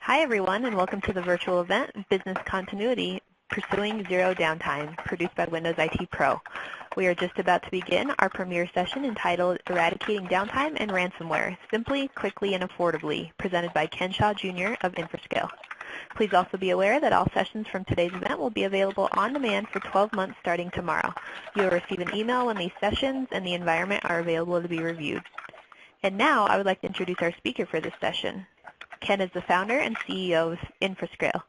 Hi everyone, and welcome to the virtual event, Business Continuity, Pursuing Zero Downtime, produced by Windows IT Pro. We are just about to begin our premiere session entitled Eradicating Downtime and Ransomware, Simply, Quickly, and Affordably, presented by Ken Shaw Jr. of InfraScale. Please also be aware that all sessions from today's event will be available on demand for 12 months starting tomorrow. You will receive an email when these sessions and the environment are available to be reviewed. And now I would like to introduce our speaker for this session. Ken is the founder and CEO of InfraScale.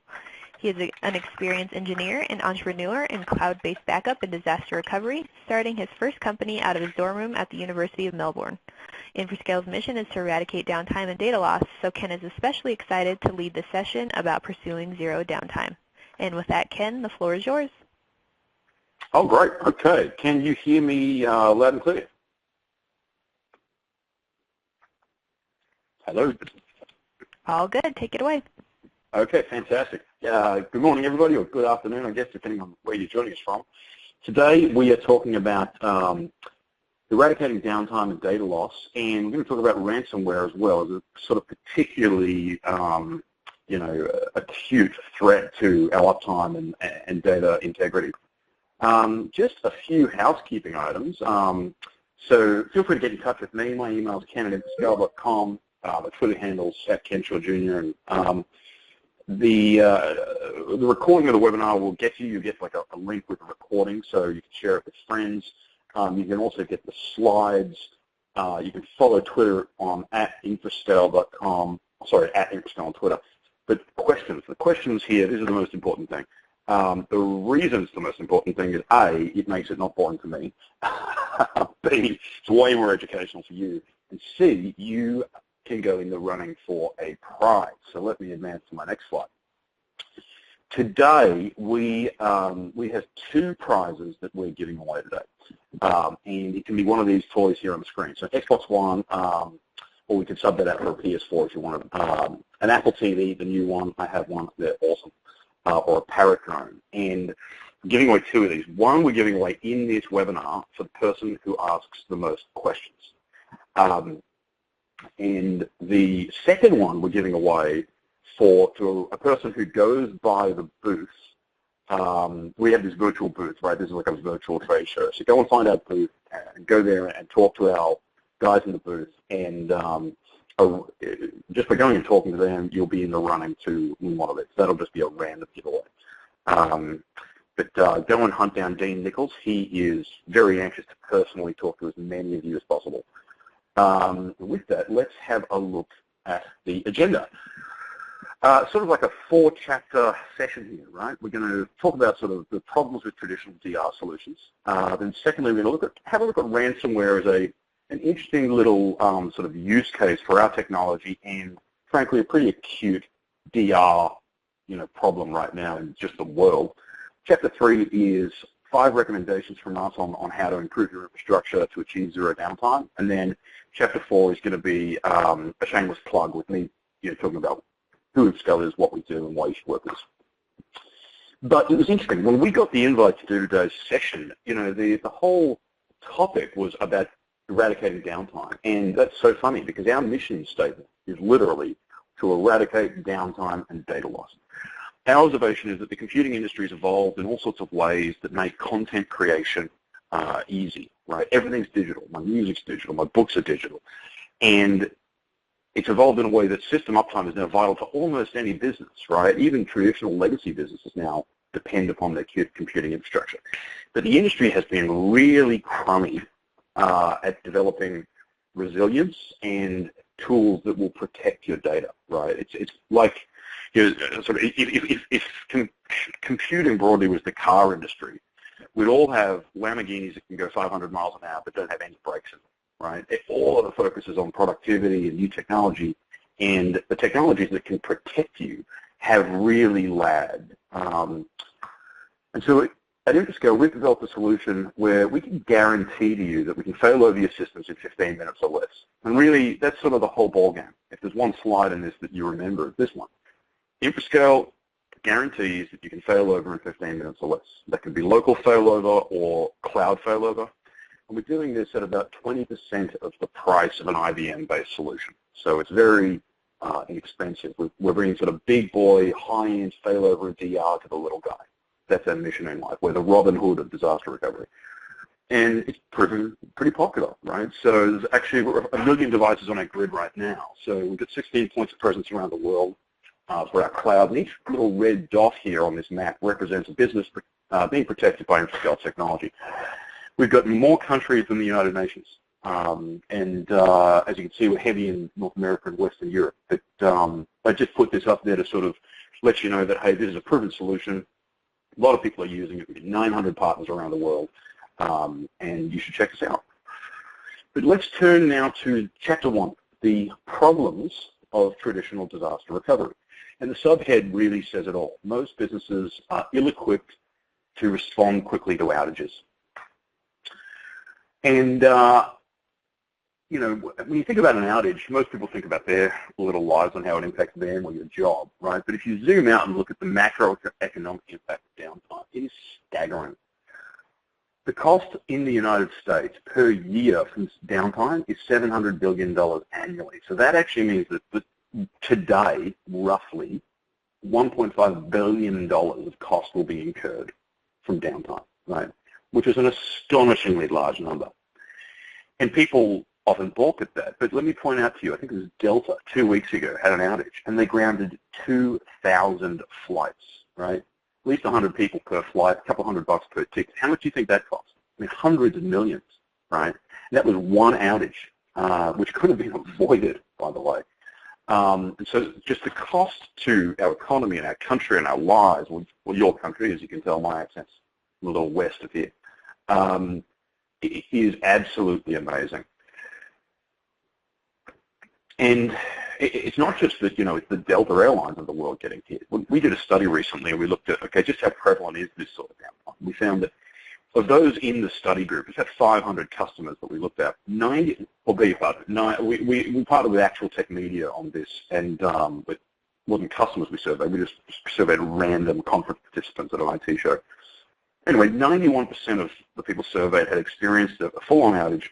He is an experienced engineer and entrepreneur in cloud-based backup and disaster recovery, starting his first company out of his dorm room at the University of Melbourne. InfraScale's mission is to eradicate downtime and data loss, so Ken is especially excited to lead this session about pursuing zero downtime. And with that, Ken, the floor is yours. Oh, great. Okay. Can you hear me loud and clear? Hello? All good. Take it away. Okay, fantastic. Good morning, everybody, or good afternoon, I guess, depending on where you're joining us from. Today, we are talking about eradicating downtime and data loss, and we're going to talk about ransomware as well as a sort of particularly, acute threat to our uptime and data integrity. Just a few housekeeping items. So feel free to get in touch with me. My email is ken@infrascale.com. The Twitter handle's @KenShaw Jr. And the recording of the webinar will get you. You get like a link with the recording, so you can share it with friends. You can also get the slides. You can follow Twitter on @infrascale.com. Sorry, @infrascale on Twitter. But the questions here, this is the most important thing. The reason it's the most important thing is A, it makes it not boring for me. B, it's way more educational for you. And C, you can go in the running for a prize. So let me advance to my next slide. Today, we have two prizes that we're giving away today. And it can be one of these toys here on the screen. So Xbox One, or we can sub that out for a PS4 if you want an Apple TV, the new one. I have one. They're awesome. Or a Parrot drone. And I'm giving away two of these. One we're giving away in this webinar for the person who asks the most questions. And the second one we're giving away to a person who goes by the booth. We have this virtual booth, right? This is like a virtual trade show. So go and find our booth and go there and talk to our guys in the booth. And just by going and talking to them, you'll be in the running to win one of it. So that'll just be a random giveaway. But go and hunt down Dean Nichols. He is very anxious to personally talk to as many of you as possible. With that, let's have a look at the agenda. Sort of like a 4-chapter session here, right? We're going to talk about sort of the problems with traditional DR solutions. Then secondly, we're going to have a look at ransomware as an interesting little sort of use case for our technology and, frankly, a pretty acute DR problem right now in just the world. Chapter 3 is 5 recommendations from us on how to improve your infrastructure to achieve zero downtime. And then Chapter 4 is going to be a shameless plug with me talking about who InfraScale is, what we do, and why you should work with us. But it was interesting. When we got the invite to do today's session, the whole topic was about eradicating downtime. And that's so funny because our mission statement is literally to eradicate downtime and data loss. Our observation is that the computing industry has evolved in all sorts of ways that make content creation easy, right? Everything's digital. My music's digital. My books are digital. And it's evolved in a way that system uptime is now vital to almost any business, right? Even traditional legacy businesses now depend upon their computing infrastructure. But the industry has been really crummy at developing resilience and tools that will protect your data, right? It's like, sort of if computing broadly was the car industry, we'd all have Lamborghinis that can go 500 miles an hour but don't have any brakes in them, right? All of the focus is on productivity and new technology, and the technologies that can protect you have really lagged. And so at InfraScale, we've developed a solution where we can guarantee to you that we can fail over your systems in 15 minutes or less. And really, that's sort of the whole ballgame. If there's one slide in this that you remember, it's this one. InfraScale guarantees that you can fail over in 15 minutes or less. That can be local failover or cloud failover. And we're doing this at about 20% of the price of an IBM-based solution. So it's very inexpensive. We're bringing sort of big boy, high-end failover and DR to the little guy. That's our mission in life. We're the Robin Hood of disaster recovery. And it's proven pretty popular, right? So there's actually 1 million devices on our grid right now. So we've got 16 points of presence around the world for our cloud. And each little red dot here on this map represents a business being protected by infrastructure technology. We've got more countries than the United Nations. As you can see, we're heavy in North America and Western Europe. But I just put this up there to sort of let you know that, hey, this is a proven solution. A lot of people are using it. We've got 900 partners around the world, and you should check us out. But let's turn now to Chapter 1, the problems of traditional disaster recovery. And the subhead really says it all. Most businesses are ill-equipped to respond quickly to outages. And you know, when you think about an outage, most people think about their little lives and how it impacts them or your job, right? But if you zoom out and look at the macroeconomic impact of downtime, it is staggering. The cost in the United States per year from downtime is $700 billion annually. So that actually means that today, roughly, $1.5 billion of cost will be incurred from downtime, right? Which is an astonishingly large number. And people often balk at that, but let me point out to you, I think it was Delta 2 weeks ago had an outage, and they grounded 2,000 flights, right? At least 100 people per flight, a couple $100 per ticket. How much do you think that cost? I mean, hundreds of millions, right? And that was one outage, which could have been avoided, by the way. And so just the cost to our economy and our country and our lives, well, your country, as you can tell, my accent's a little west of here, it is absolutely amazing. And it's not just that, you know, it's the Delta Airlines of the world getting hit. We did a study recently and we looked at, okay, just how prevalent is this sort of downtime? We found that of those in the study group, it's had 500 customers that we looked at, 90, or beg your pardon, we partnered with Actual Tech Media on this, and with more than customers we surveyed, we just surveyed random conference participants at an IT show. Anyway, 91% of the people surveyed had experienced a full-on outage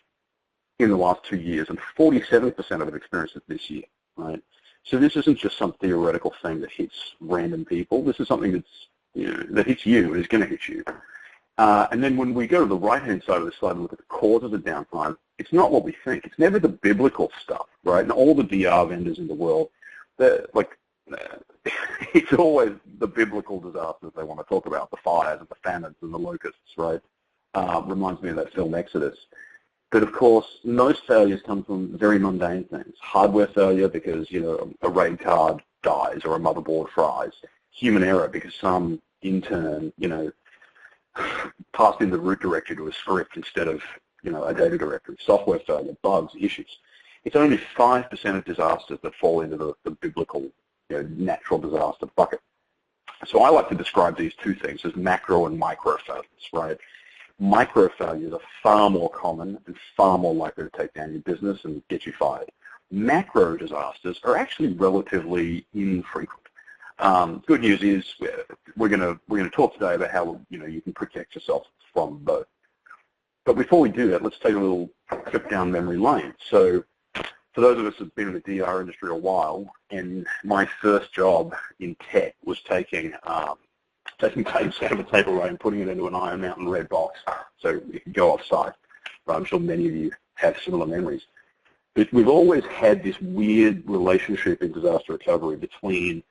in the last 2 years, and 47% of it experienced it this year, right? So this isn't just some theoretical thing that hits random people. This is something that's, you know, that hits you and is going to hit you. And then when we go to the right-hand side of the slide and look at the causes of downtime, it's not what we think. It's never the biblical stuff, right? And all the DR vendors in the world, it's always the biblical disasters they want to talk about, the fires and the famines and the locusts, right? Reminds me of that film Exodus. But of course, most failures come from very mundane things. Hardware failure because, you know, a RAID card dies or a motherboard fries. Human error because some intern, you know, passed in the root directory to a script instead of, you know, a data directory. Software failure, bugs, issues. It's only 5% of disasters that fall into the biblical, you know, natural disaster bucket. So I like to describe these two things as macro and micro failures, right? Micro failures are far more common and far more likely to take down your business and get you fired. Macro disasters are actually relatively infrequent. Good news is we're going to talk today about how, you know, you can protect yourself from both. But before we do that, let's take a little trip down memory lane. So for those of us who've been in the DR industry a while, and my first job in tech was taking tapes out of a tape array and putting it into an Iron Mountain red box so it could go off-site. Right? I'm sure many of you have similar memories. But we've always had this weird relationship in disaster recovery between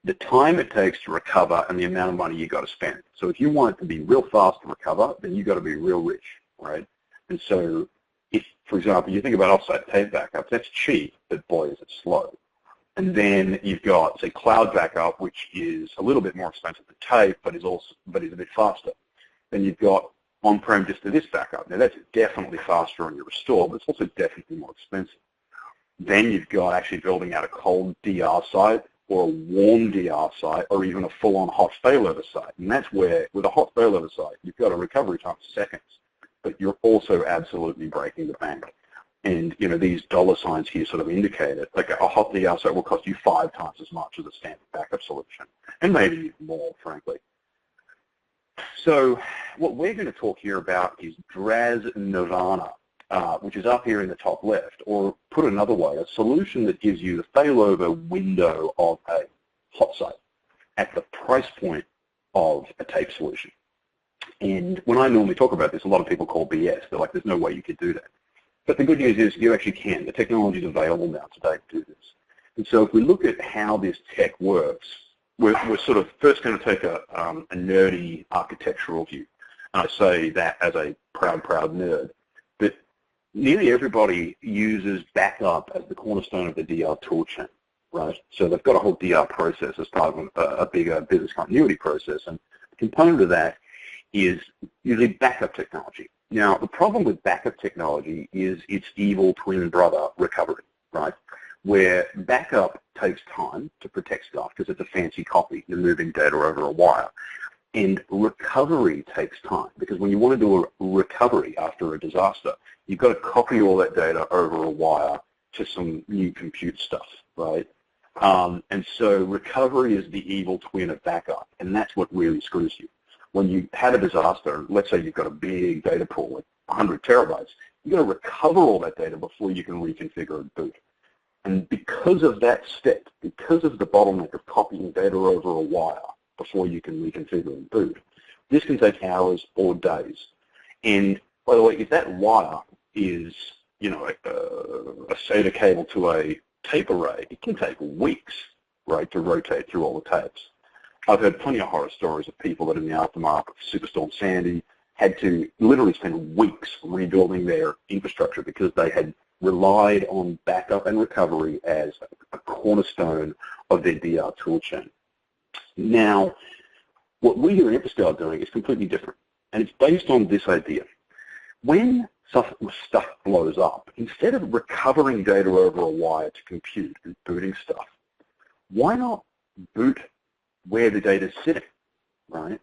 the time it takes to recover and the amount of money you got to spend. So if you want it to be real fast to recover, then you got to be real rich, right? And so if, for example, you think about offsite tape backups, that's cheap, but boy, is it slow. And then you've got, say, cloud backup, which is a little bit more expensive than tape, but is a bit faster. Then you've got on-prem just to this backup. Now that's definitely faster on your restore, but it's also definitely more expensive. Then you've got actually building out a cold DR site or a warm DR site or even a full-on hot failover site. And that's where, with a hot failover site, you've got a recovery time of seconds, but you're also absolutely breaking the bank. And, you know, these dollar signs here sort of indicate it. Like a hot DR site will cost you 5 times as much as a standard backup solution, and maybe even more, frankly. So what we're going to talk here about is DRaaS Nirvana. which is up here in the top left, or put another way, a solution that gives you the failover window of a hot site at the price point of a tape solution. And when I normally talk about this, a lot of people call BS. They're like, there's no way you could do that. But the good news is you actually can. The technology is available now today to do this. And so if we look at how this tech works, we're sort of first going to take a nerdy architectural view. And I say that as a proud nerd. But nearly everybody uses backup as the cornerstone of the DR toolchain, right? So they've got a whole DR process as part of a bigger business continuity process. And a component of that is usually backup technology. Now, the problem with backup technology is its evil twin brother, recovery, right? Where backup takes time to protect stuff because it's a fancy copy. You're moving data over a wire. And recovery takes time because when you want to do a recovery after a disaster, you've got to copy all that data over a wire to some new compute stuff, right? And so recovery is the evil twin of backup, and that's what really screws you. When you have a disaster, let's say you've got a big data pool, like 100 terabytes, you've got to recover all that data before you can reconfigure and boot. And because of that step, because of the bottleneck of copying data over a wire before you can reconfigure and boot, this can take hours or days. And by the way, if that wire is, you know, a SATA cable to a tape array, it can take weeks, right, to rotate through all the tapes. I've heard plenty of horror stories of people that in the aftermath of Superstorm Sandy had to literally spend weeks rebuilding their infrastructure because they had relied on backup and recovery as a cornerstone of their DR toolchain. Now, what we here at Infoscale are doing is completely different, and it's based on this idea. When stuff blows up, instead of recovering data over a wire to compute and booting stuff, why not boot where the data is sitting, right?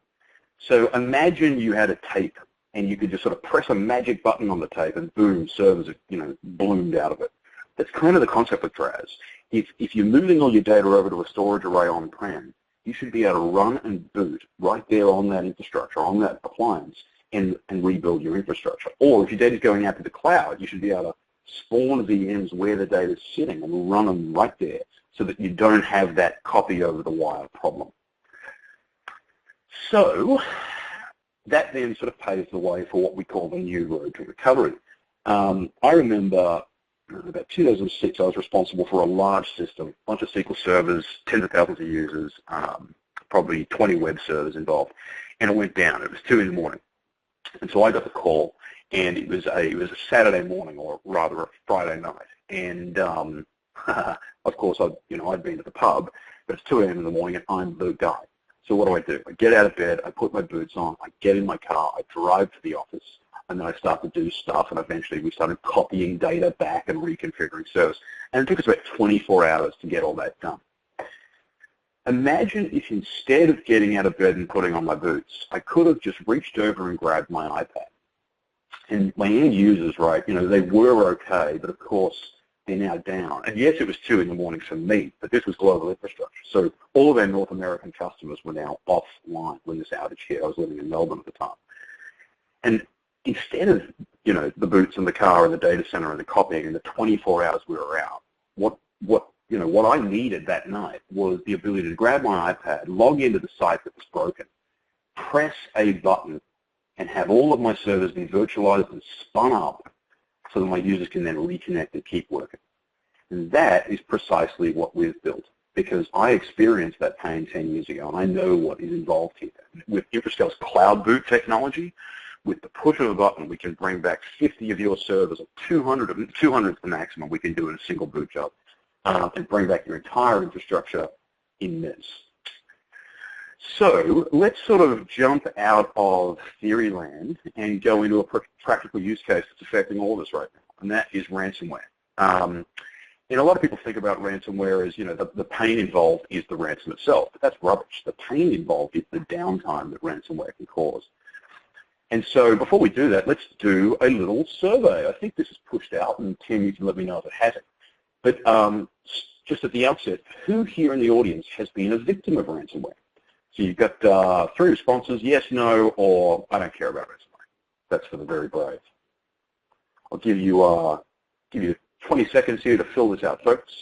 So imagine you had a tape and you could just sort of press a magic button on the tape and boom, servers, you know, bloomed out of it. That's kind of the concept with TRAS. If you're moving all your data over to a storage array on-prem, you should be able to run and boot right there on that infrastructure, on that appliance, and rebuild your infrastructure. Or if your data is going out to the cloud, you should be able to spawn VMs where the data is sitting and run them right there so that you don't have that copy over the wire problem. So that then sort of paves the way for what we call the new road to recovery. I remember about 2006, I was responsible for a large system, a bunch of SQL servers, tens of thousands of users, probably 20 web servers involved, and it went down. It was 2 in the morning. And so I got the call, and it was a Saturday morning, or rather a Friday night. And of course, I'd been to the pub, but it's 2 a.m. in the morning, and I'm the guy. So what do? I get out of bed, I put my boots on, I get in my car, I drive to the office, and then I start to do stuff, and eventually we started copying data back and reconfiguring servers. And it took us about 24 hours to get all that done. Imagine if instead of getting out of bed and putting on my boots, I could have just reached over and grabbed my iPad. And my end users, right, you know, they were okay, but of course, they're now down. And yes, it was 2 in the morning for me, but this was global infrastructure. So all of our North American customers were now offline when this outage hit. I was living in Melbourne at the time. And instead of, you know, the boots and the car and the data center and the copying and the 24 hours we were out, what I needed that night was the ability to grab my iPad, log into the site that was broken, press a button, and have all of my servers be virtualized and spun up so that my users can then reconnect and keep working. And that is precisely what we've built, because I experienced that pain 10 years ago, and I know what is involved here. With Infoscale's cloud boot technology, with the push of a button, we can bring back 50 of your servers, or 200 is the maximum we can do in a single boot job, and bring back your entire infrastructure in minutes. So let's sort of jump out of theory land and go into a practical use case that's affecting all of us right now, and that is ransomware. And a lot of people think about ransomware as, you know, the pain involved is the ransom itself, but that's rubbish. The pain involved is the downtime that ransomware can cause. And so before we do that, let's do a little survey. I think this is pushed out, and Tim, you can let me know if it hasn't. But just at the outset, who here in the audience has been a victim of ransomware? So you've got 3 responses, yes, no, or I don't care about ransomware. That's for the very brave. I'll give you 20 seconds here to fill this out, folks.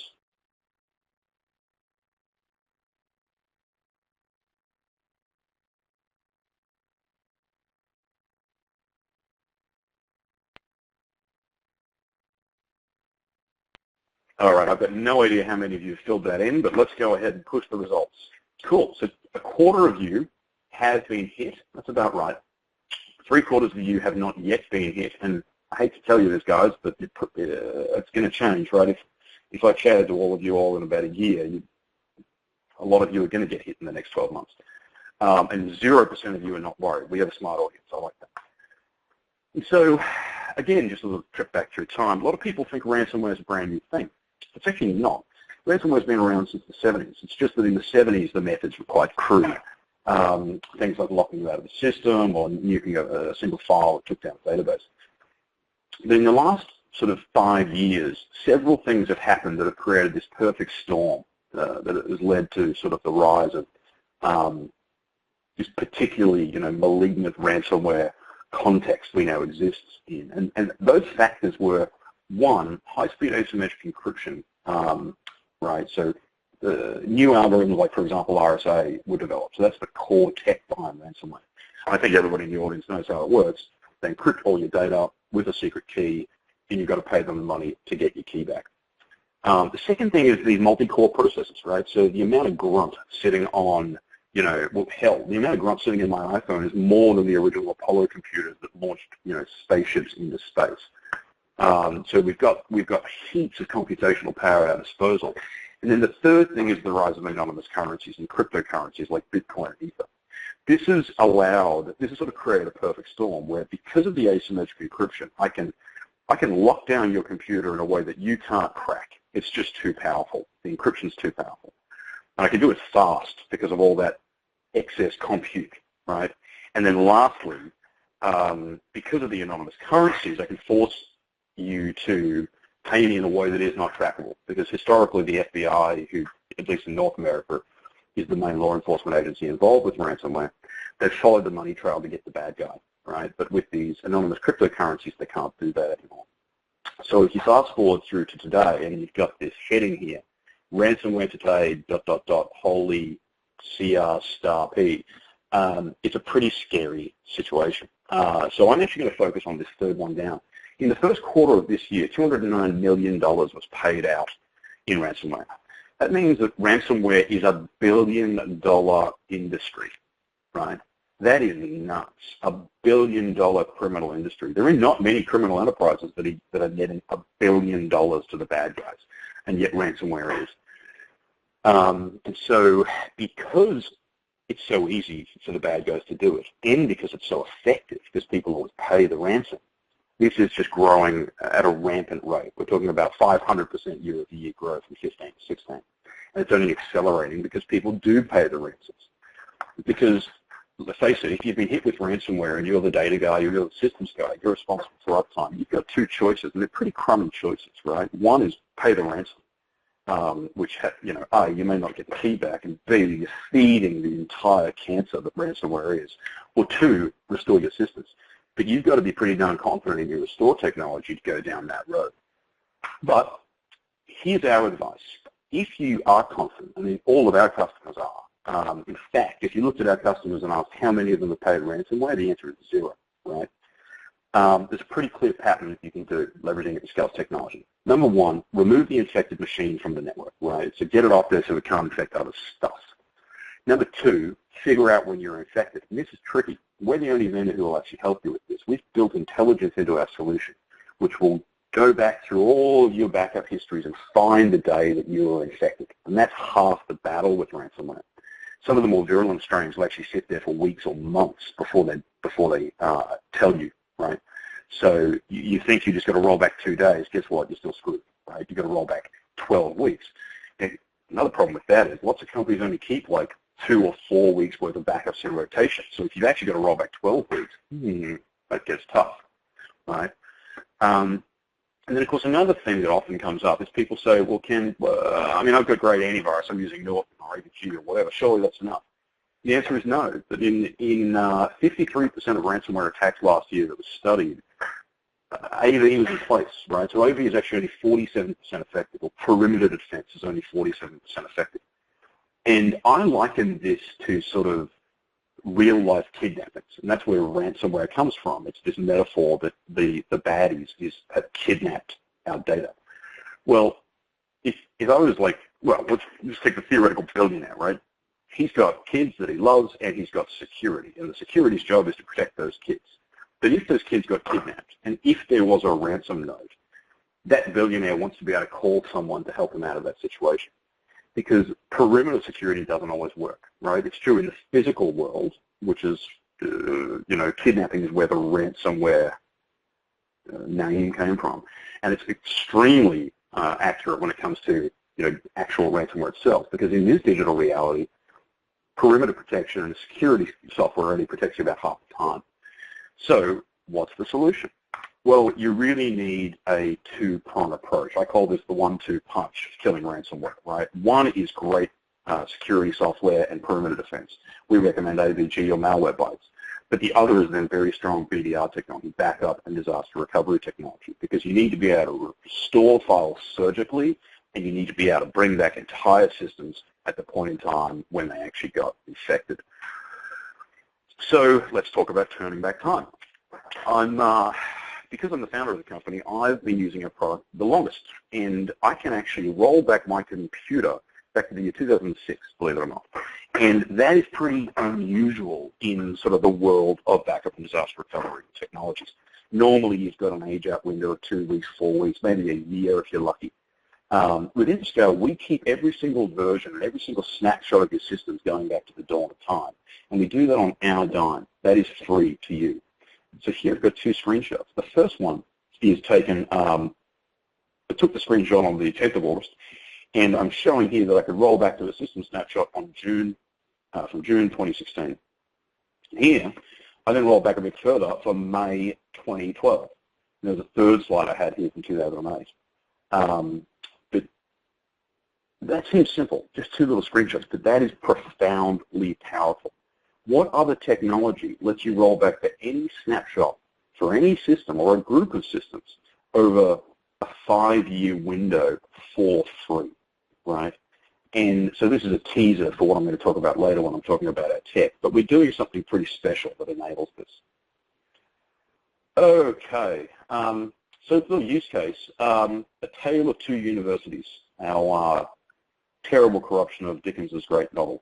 All right, I've got no idea how many of you filled that in, but let's go ahead and push the results. Cool, so a quarter of you have been hit. That's about right. 3/4 of you have not yet been hit, and I hate to tell you this, guys, but it's going to change, right? If I chatted to all of you all in about a year, a lot of you are going to get hit in the next 12 months. And 0% of you are not worried. We have a smart audience. I like that. And so, again, just a little trip back through time. A lot of people think ransomware is a brand new thing. It's actually not. Ransomware has been around since the 70s. It's just that in the 70s, the methods were quite crude. Things like locking you out of the system or nuking a single file that took down a database. But in the last sort of 5 years, several things have happened that have created this perfect storm that has led to sort of the rise of this particularly, malignant ransomware context we now exists in. And those factors were, one, high-speed asymmetric encryption, right? So the new algorithms like, for example, RSA were developed. So that's the core tech behind ransomware. I think everybody in the audience knows how it works. They encrypt all your data with a secret key, and you've got to pay them the money to get your key back. The second thing is these multi-core processors, right? So the amount of grunt sitting on, well, hell, the amount of grunt sitting in my iPhone is more than the original Apollo computers that launched, spaceships into space. So we've got heaps of computational power at our disposal. And then the third thing is the rise of anonymous currencies and cryptocurrencies like Bitcoin and Ether. This has sort of created a perfect storm where, because of the asymmetric encryption, I can lock down your computer in a way that you can't crack. It's just too powerful. The encryption's too powerful. And I can do it fast because of all that excess compute, right? And then lastly, because of the anonymous currencies, I can force you to pay me in a way that is not trackable. Because historically, the FBI, who, at least in North America, is the main law enforcement agency involved with ransomware, they've followed the money trail to get the bad guy, right? But with these anonymous cryptocurrencies, they can't do that anymore. So if you fast forward through to today, and you've got this heading here, ransomware today, ... holy CR*P, it's a pretty scary situation. So I'm actually going to focus on this third one down. In the first quarter of this year, $209 million was paid out in ransomware. That means that ransomware is $1 billion industry, right? That is nuts. $1 billion criminal industry. There are not many criminal enterprises that are netting $1 billion to the bad guys, and yet ransomware is. And so because it's so easy for the bad guys to do it, and because it's so effective, because people always pay the ransom, this is just growing at a rampant rate. We're talking about 500% year-over-year growth from 15 to 16. And it's only accelerating because people do pay the ransoms. Because, let's face it, if you've been hit with ransomware and you're the data guy, you're the systems guy, you're responsible for uptime, you've got two choices, and they're pretty crummy choices, right? One is pay the ransom, which, A, you may not get the key back, and B, you're feeding the entire cancer that ransomware is, or two, restore your systems. But you've got to be pretty darn confident in your restore technology to go down that road. But here's our advice. If you are confident, I mean, all of our customers are. In fact, if you looked at our customers and asked how many of them have paid ransomware, the answer is 0, right? There's a pretty clear pattern that you can do leveraging Scale's technology. Number one, remove the infected machine from the network, right? So get it off there so it can't infect other stuff. Number two, figure out when you're infected. And this is tricky. We're the only vendor who will actually help you with this. We've built intelligence into our solution, which will go back through all of your backup histories and find the day that you were infected. And that's half the battle with ransomware. Some of the more virulent strains will actually sit there for weeks or months before they tell you, right? So you think you just got to roll back 2 days. Guess what? You're still screwed, right? You've got to roll back 12 weeks. And another problem with that is lots of companies only keep like 2 or 4 weeks worth of backups in rotation. So if you've actually got to roll back 12 weeks, that gets tough, right? And then, of course, another thing that often comes up is people say, well, I mean, I've got great antivirus. I'm using Norton or AVG or whatever. Surely that's enough. The answer is no. But in 53% of ransomware attacks last year that was studied, AV was in place, right? So AV is actually only 47% effective, or perimeter defense is only 47% effective. And I liken this to sort of real-life kidnappings, and that's where ransomware comes from. It's this metaphor that the baddies have kidnapped our data. Well, if I was like, well, let's just take the theoretical billionaire, right? He's got kids that he loves, and he's got security, and the security's job is to protect those kids. But if those kids got kidnapped, and if there was a ransom note, that billionaire wants to be able to call someone to help him out of that situation. Because perimeter security doesn't always work, right? It's true in the physical world, which is, kidnapping is where the ransomware name came from. And it's extremely accurate when it comes to, actual ransomware itself. Because in this digital reality, perimeter protection and security software only protects you about half the time. So what's the solution? Well, you really need a two-prong approach. I call this the 1-2 punch of killing ransomware, right? One is great security software and perimeter defense. We recommend AVG or Malwarebytes. But the other is then very strong BDR technology, backup and disaster recovery technology, because you need to be able to restore files surgically, and you need to be able to bring back entire systems at the point in time when they actually got infected. So let's talk about turning back time. Because I'm the founder of the company, I've been using a product the longest, and I can actually roll back my computer back to the year 2006, believe it or not. And that is pretty unusual in sort of the world of backup and disaster recovery technologies. Normally, you've got an age-out window of 2 weeks, 4 weeks, maybe a year if you're lucky. With Interscale, we keep every single version and every single snapshot of your systems going back to the dawn of time. And we do that on our dime. That is free to you. So here I've got 2 screenshots. The first one is taken, I took the screenshot on the 10th of August, and I'm showing here that I could roll back to a system snapshot on from June 2016. Here, I then roll back a bit further from May 2012. And there's a third slide I had here from 2008. But that seems simple, just 2 little screenshots, but that is profoundly powerful. What other technology lets you roll back to any snapshot for any system or a group of systems over a 5-year window for free, right? And so this is a teaser for what I'm going to talk about later when I'm talking about our tech, but we're doing something pretty special that enables this. Okay, so the use case, A Tale of Two Universities, our terrible corruption of Dickens's great novel.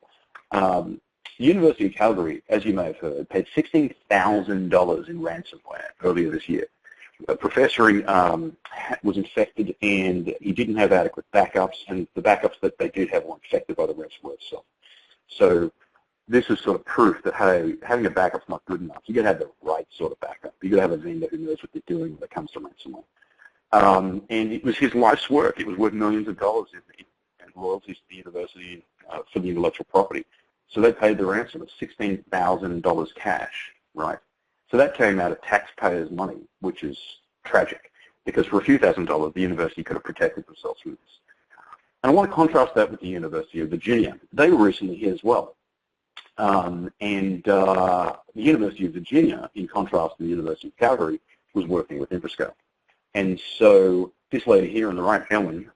The University of Calgary, as you may have heard, paid $16,000 in ransomware earlier this year. A professor was infected, and he didn't have adequate backups, and the backups that they did have were infected by the ransomware itself. So this is sort of proof that, hey, having a backup's not good enough. You've got to have the right sort of backup. You've got to have a vendor who knows what they're doing when it comes to ransomware. And it was his life's work. It was worth millions of dollars in royalties to the university for the intellectual property. So they paid the ransom of $16,000 cash, right? So that came out of taxpayers' money, which is tragic, because for a few $1,000s, the university could have protected themselves from this. And I want to contrast that with the University of Virginia. They were recently here as well. The University of Virginia, in contrast to the University of Calgary, was working with Interscale. And so this lady here on the right, Ellen,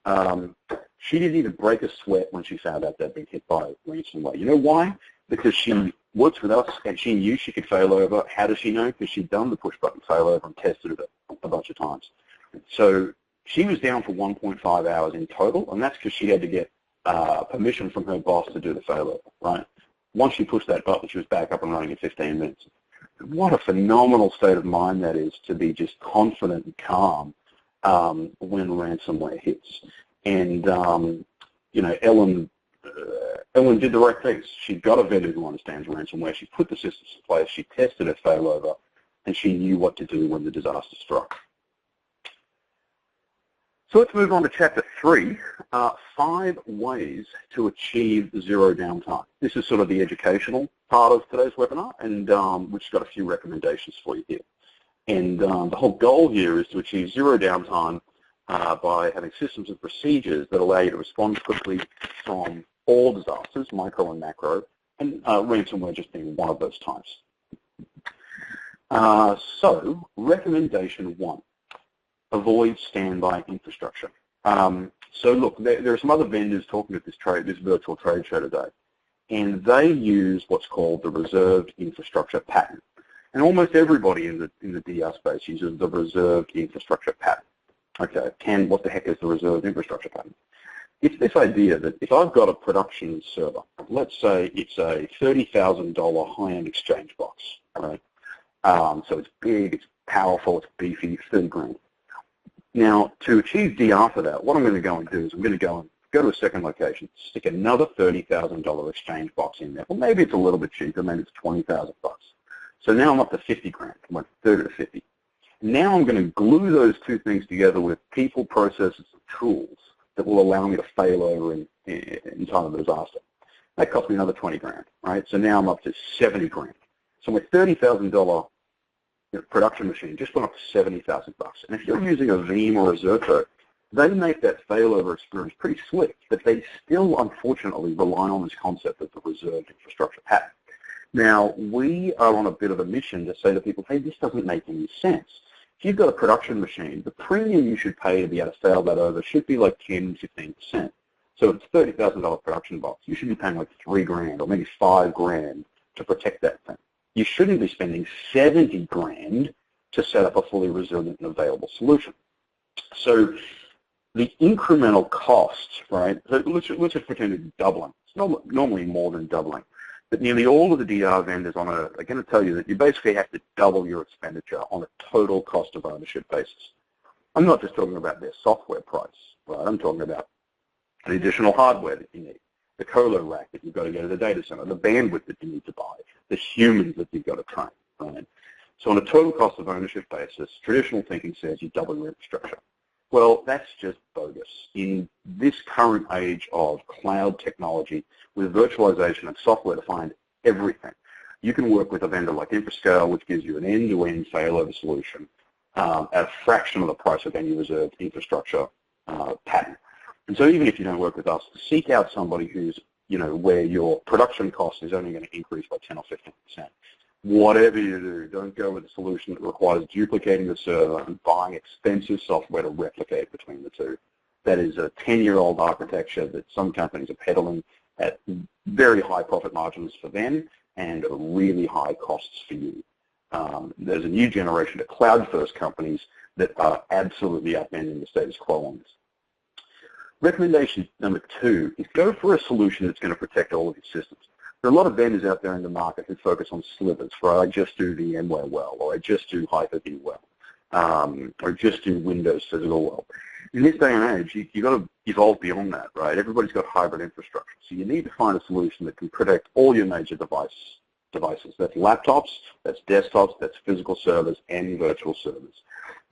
she didn't even break a sweat when she found out they'd been hit by ransomware. You know why? Because she works with us, and she knew she could fail over. How does she know? Because she'd done the push-button failover and tested it a bunch of times. So she was down for 1.5 hours in total, and that's because she had to get permission from her boss to do the failover, right? Once she pushed that button, she was back up and running in 15 minutes. What a phenomenal state of mind that is, to be just confident and calm when ransomware hits. And, Ellen did the right things. She got a vendor who understands ransomware. She put the systems in place. She tested her failover, and she knew what to do when the disaster struck. So let's move on to Chapter 3, 5 ways to achieve zero downtime. This is sort of the educational part of today's webinar, and we've just got a few recommendations for you here. And the whole goal here is to achieve zero downtime by having systems and procedures that allow you to respond quickly from all disasters, micro and macro, and ransomware just being one of those types. So, recommendation 1. avoid standby infrastructure. So look, there are some other vendors talking at this virtual trade show today, and they use what's called the reserved infrastructure pattern. And almost everybody in the DR space uses the reserved infrastructure pattern. Okay, what the heck is the reserved infrastructure pattern? It's this idea that if I've got a production server, let's say it's a $30,000 high-end exchange box, right? So it's big, it's powerful, it's beefy, it's 30 grand. Now, to achieve DR for that, what I'm going to go and do is I'm going to go to a second location, stick another $30,000 exchange box in there. Well, maybe it's a little bit cheaper, maybe it's 20,000 bucks. So now I'm up to 50 grand. I went 30 to 50. Now I'm going to glue those two things together with people, processes, and tools that will allow me to fail over in time of disaster. That cost me another 20 grand, right? So now I'm up to 70 grand. So my $30,000 production machine just went up to 70,000 bucks. And if you're using a Veeam or a Zerto, they make that failover experience pretty slick, but they still, unfortunately, rely on this concept of the reserved infrastructure pattern. Now, we are on a bit of a mission to say to people, hey, this doesn't make any sense. If you've got a production machine, the premium you should pay to be able to fail that over should be like 10, 15%. So it's a $30,000 production box. You should be paying like 3 grand or maybe 5 grand to protect that thing. You shouldn't be spending 70 grand to set up a fully resilient and available solution. So the incremental cost, right, so let's just pretend it's doubling. It's normally more than doubling. But nearly all of the DR vendors are going to tell you that you basically have to double your expenditure on a total cost of ownership basis. I'm not just talking about their software price, right? I'm talking about the additional hardware that you need, the colo rack that you've got to go to the data center, the bandwidth that you need to buy, the humans that you've got to train, right? So on a total cost of ownership basis, traditional thinking says you double your infrastructure. Well, that's just bogus. In this current age of cloud technology with virtualization and software-defined everything, you can work with a vendor like InfraScale, which gives you an end-to-end failover solution at a fraction of the price of any reserved infrastructure pattern. And so even if you don't work with us, seek out somebody who's, where your production cost is only going to increase by 10 or 15%. Whatever you do, don't go with a solution that requires duplicating the server and buying expensive software to replicate between the two. That is a 10-year-old architecture that some companies are peddling at very high profit margins for them and really high costs for you. There's a new generation of cloud-first companies that are absolutely upending the status quo on this. Recommendation number 2 is go for a solution that's going to protect all of your systems. There are a lot of vendors out there in the market who focus on slivers, right? I just do VMware well, or I just do Hyper-V well, or just do Windows physical well. In this day and age, you've got to evolve beyond that, right? Everybody's got hybrid infrastructure. So you need to find a solution that can protect all your major devices. That's laptops, that's desktops, that's physical servers, and virtual servers.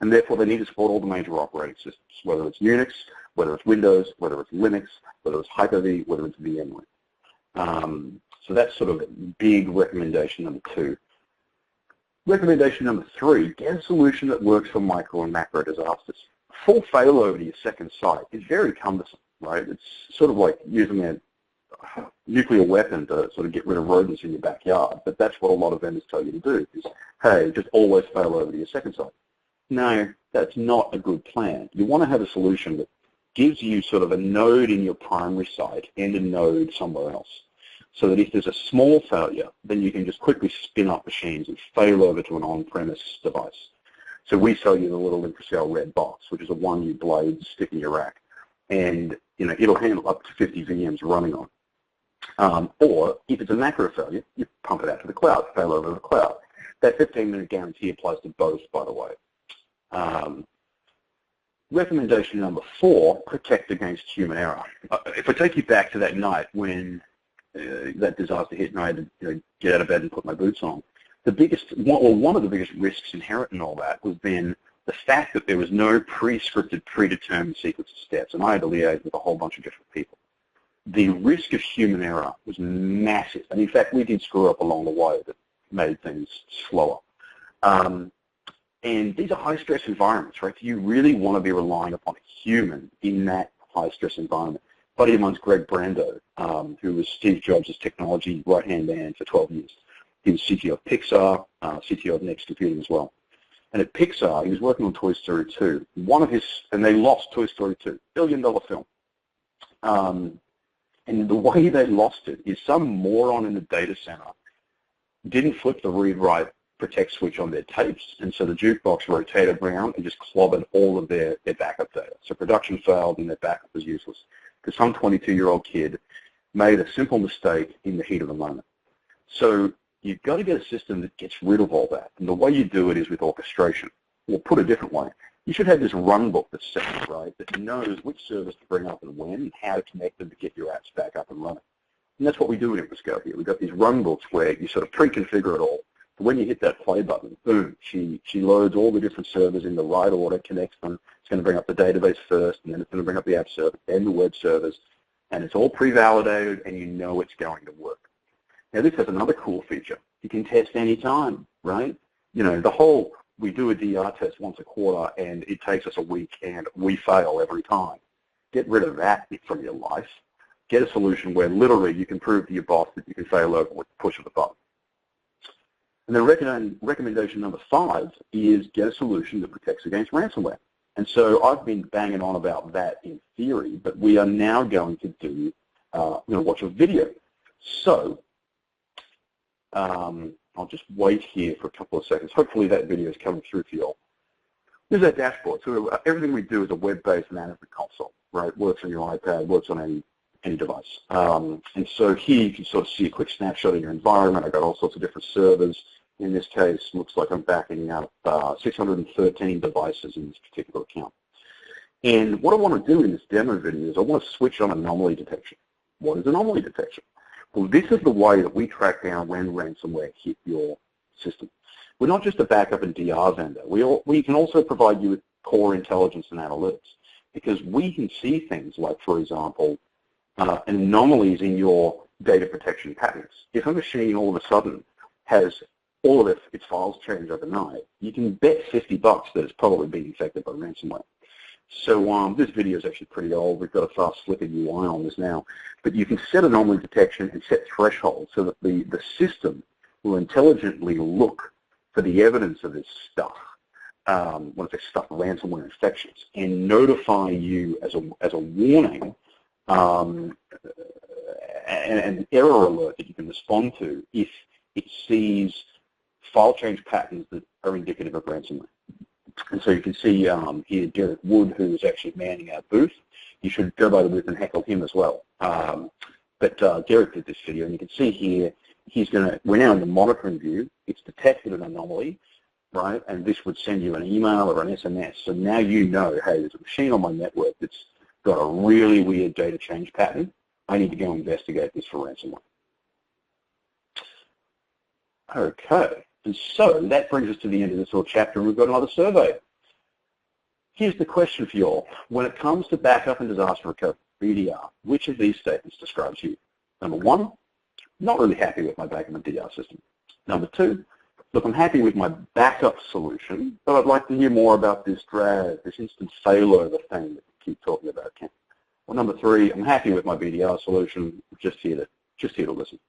And therefore, they need to support all the major operating systems, whether it's Unix, whether it's Windows, whether it's Linux, whether it's Hyper-V, whether it's VMware. So that's sort of big recommendation number 2. Recommendation number 3, get a solution that works for micro and macro disasters. Full failover to your second site is very cumbersome, right? It's sort of like using a nuclear weapon to sort of get rid of rodents in your backyard, but that's what a lot of vendors tell you to do, is, hey, just always fail over to your second site. No, that's not a good plan. You want to have a solution that gives you sort of a node in your primary site and a node somewhere else, so that if there's a small failure, then you can just quickly spin up machines and fail over to an on-premise device. So we sell you the little InfraScale red box, which is a 1U blade stick in your rack, and it'll handle up to 50 VMs running on. Or if it's a macro failure, you pump it out to the cloud, fail over to the cloud. That 15-minute guarantee applies to both, by the way. Recommendation number 4, protect against human error. If I take you back to that night when that disaster hit and I had to get out of bed and put my boots on, one of the biggest risks inherent in all that was then the fact that there was no pre-scripted, predetermined sequence of steps, and I had to liaise with a whole bunch of different people. The risk of human error was massive, and in fact we did screw up along the way that made things slower. And these are high-stress environments, right? You really want to be relying upon a human in that high-stress environment. A buddy of mine's Greg Brando, who was Steve Jobs' technology right-hand man for 12 years. He was CTO of Pixar, CTO of Next Computing as well. And at Pixar, he was working on Toy Story 2. And they lost Toy Story 2, billion-dollar film. And the way they lost it is some moron in the data center didn't flip the read-write protect switch on their tapes, and so the jukebox rotated around and just clobbered all of their backup data. So production failed and their backup was useless because some 22-year-old kid made a simple mistake in the heat of the moment. So you've got to get a system that gets rid of all that. And the way you do it is with orchestration. Or put a different way, you should have this run book that's set, right, that knows which service to bring up and when and how to connect them to get your apps back up and running. And that's what we do in Infoscope here. We've got these run books where you sort of pre-configure it all. But when you hit that play button, boom, she loads all the different servers in the right order, connects them. It's going to bring up the database first, and then it's going to bring up the app server, then the web servers. And it's all pre-validated, and you know it's going to work. Now, this has another cool feature. You can test any time, right? You know, we do a DR test once a quarter, and it takes us a week, and we fail every time. Get rid of that from your life. Get a solution where literally you can prove to your boss that you can fail over with the push of a button. And then recommendation number 5 is get a solution that protects against ransomware. And so I've been banging on about that in theory, but we are now going to do, watch a video. So I'll just wait here for a couple of seconds. Hopefully that video is coming through for you all. Here's our dashboard. So everything we do is a web-based management console, right? Works on your iPad, works on any device. And so here you can sort of see a quick snapshot of your environment. I've got all sorts of different servers. In this case, looks like I'm backing up 613 devices in this particular account. And what I want to do in this demo video is I want to switch on anomaly detection. What is anomaly detection? Well, this is the way that we track down when ransomware hit your system. We're not just a backup and DR vendor. We can also provide you with core intelligence and analytics because we can see things like, for example, anomalies in your data protection patterns. If a machine all of a sudden has all of its files change overnight, you can bet $50 that it's probably being infected by ransomware. So this video is actually pretty old. We've got a fast Flickr UI on this now. But you can set anomaly detection and set thresholds so that the system will intelligently look for the evidence of this stuff, when it's stuff ransomware infections, and notify you as a warning an error alert that you can respond to if it sees file change patterns that are indicative of ransomware. And so you can see here Derek Wood, who is actually manning our booth. You should go by the booth and heckle him as well. But Derek did this video, and you can see here, we're now in the monitoring view. It's detected an anomaly, right? And this would send you an email or an SMS. So now you know, hey, there's a machine on my network that's got a really weird data change pattern. I need to go investigate this for ransomware. Okay. And so that brings us to the end of this little chapter, and we've got another survey. Here's the question for you all. When it comes to backup and disaster recovery, BDR, which of these statements describes you? Number 1, not really happy with my backup and DR system. Number 2, look, I'm happy with my backup solution, but I'd like to hear more about this DRAS, this instant failover thing that we keep talking about, Ken. Well, number 3, I'm happy with my BDR solution, just here to listen.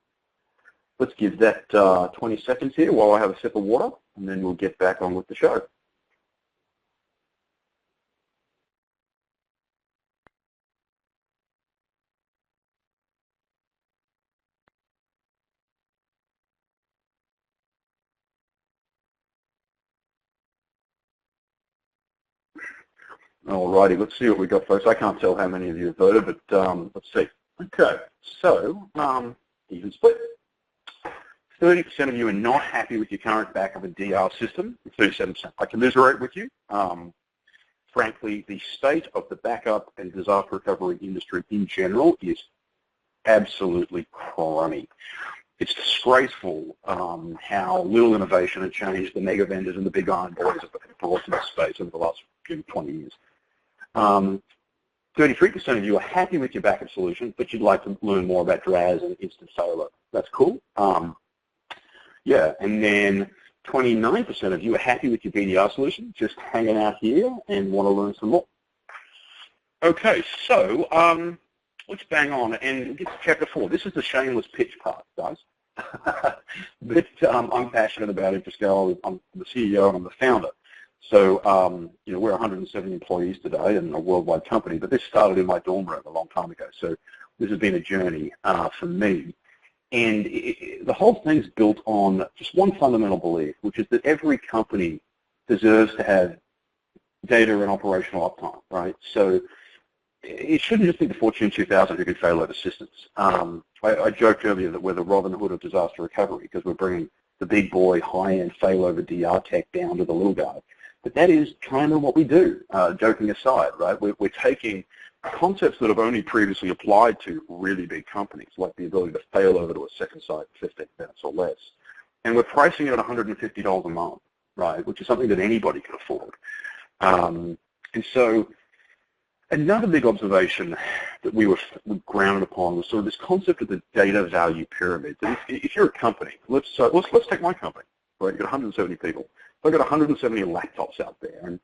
Let's give that 20 seconds here while I have a sip of water, and then we'll get back on with the show. Alrighty, let's see what we got, folks. I can't tell how many of you have voted, but let's see. Okay, so even split. 30% of you are not happy with your current backup and DR system. 37%. I commiserate with you. Frankly, the state of the backup and disaster recovery industry in general is absolutely crummy. It's disgraceful how little innovation and change the mega vendors and the big iron boys have brought to this space over the last 20 years. 33% of you are happy with your backup solution, but you'd like to learn more about DRAS and instant failover. That's cool. Yeah, and then 29% of you are happy with your BDR solution, just hanging out here and want to learn some more. Okay, so let's bang on and get to chapter 4. This is the shameless pitch part, guys. But I'm passionate about Infoscale. I'm the CEO and I'm the founder. So, we're 170 employees today and a worldwide company, but this started in my dorm room a long time ago. So this has been a journey for me. And the whole thing's built on just one fundamental belief, which is that every company deserves to have data and operational uptime, right? So it shouldn't just be the Fortune 2000 who can fail over systems. I joked earlier that we're the Robin Hood of disaster recovery because we're bringing the big boy, high-end failover DR tech down to the little guy. But that is kind of what we do, joking aside, right? We're taking concepts that have only previously applied to really big companies, like the ability to fail over to a second site in 15 minutes or less, and we're pricing it at $150 a month, right, which is something that anybody can afford. And so another big observation that we were grounded upon was sort of this concept of the data value pyramid. That if you're a company, let's take my company, right? You've got 170 people. I've got 170 laptops out there and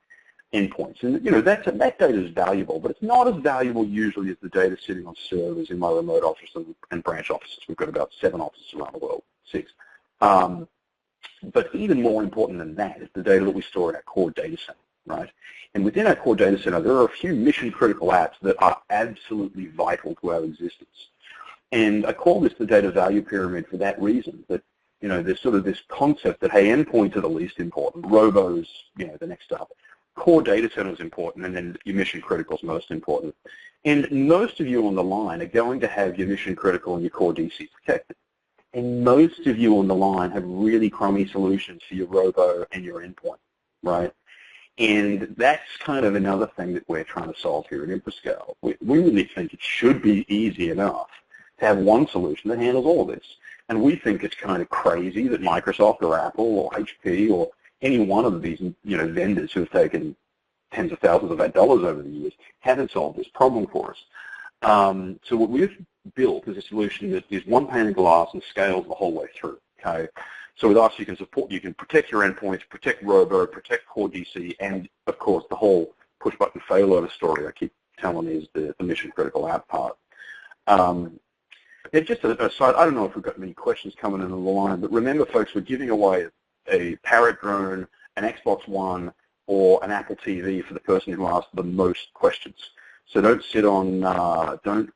endpoints, and that data is valuable, but it's not as valuable usually as the data sitting on servers in my remote office and branch offices. We've got about 7 offices around the world, 6. But even more important than that is the data that we store in our core data center, right? And within our core data center, there are a few mission-critical apps that are absolutely vital to our existence. And I call this the data value pyramid for that reason, that there's sort of this concept that, hey, endpoints are the least important, robos, the next up. Core data center is important, and then your mission critical is most important. And most of you on the line are going to have your mission critical and your core DC protected. And most of you on the line have really crummy solutions for your robo and your endpoint, right? And that's kind of another thing that we're trying to solve here at InfraScale. We really think it should be easy enough to have one solution that handles all of this. And we think it's kind of crazy that Microsoft or Apple or HP or any one of these vendors who have taken tens of thousands of dollars over the years haven't solved this problem for us. So what we've built is a solution that is one pane of glass and scales the whole way through. Okay, so with us you can protect your endpoints, protect robo, protect core DC, and of course the whole push button failover story I keep telling is the mission critical app part. Just a side, I don't know if we've got many questions coming in on the line, but remember, folks, we're giving away a Parrot drone, an Xbox One, or an Apple TV for the person who asks the most questions. So don't sit on, don't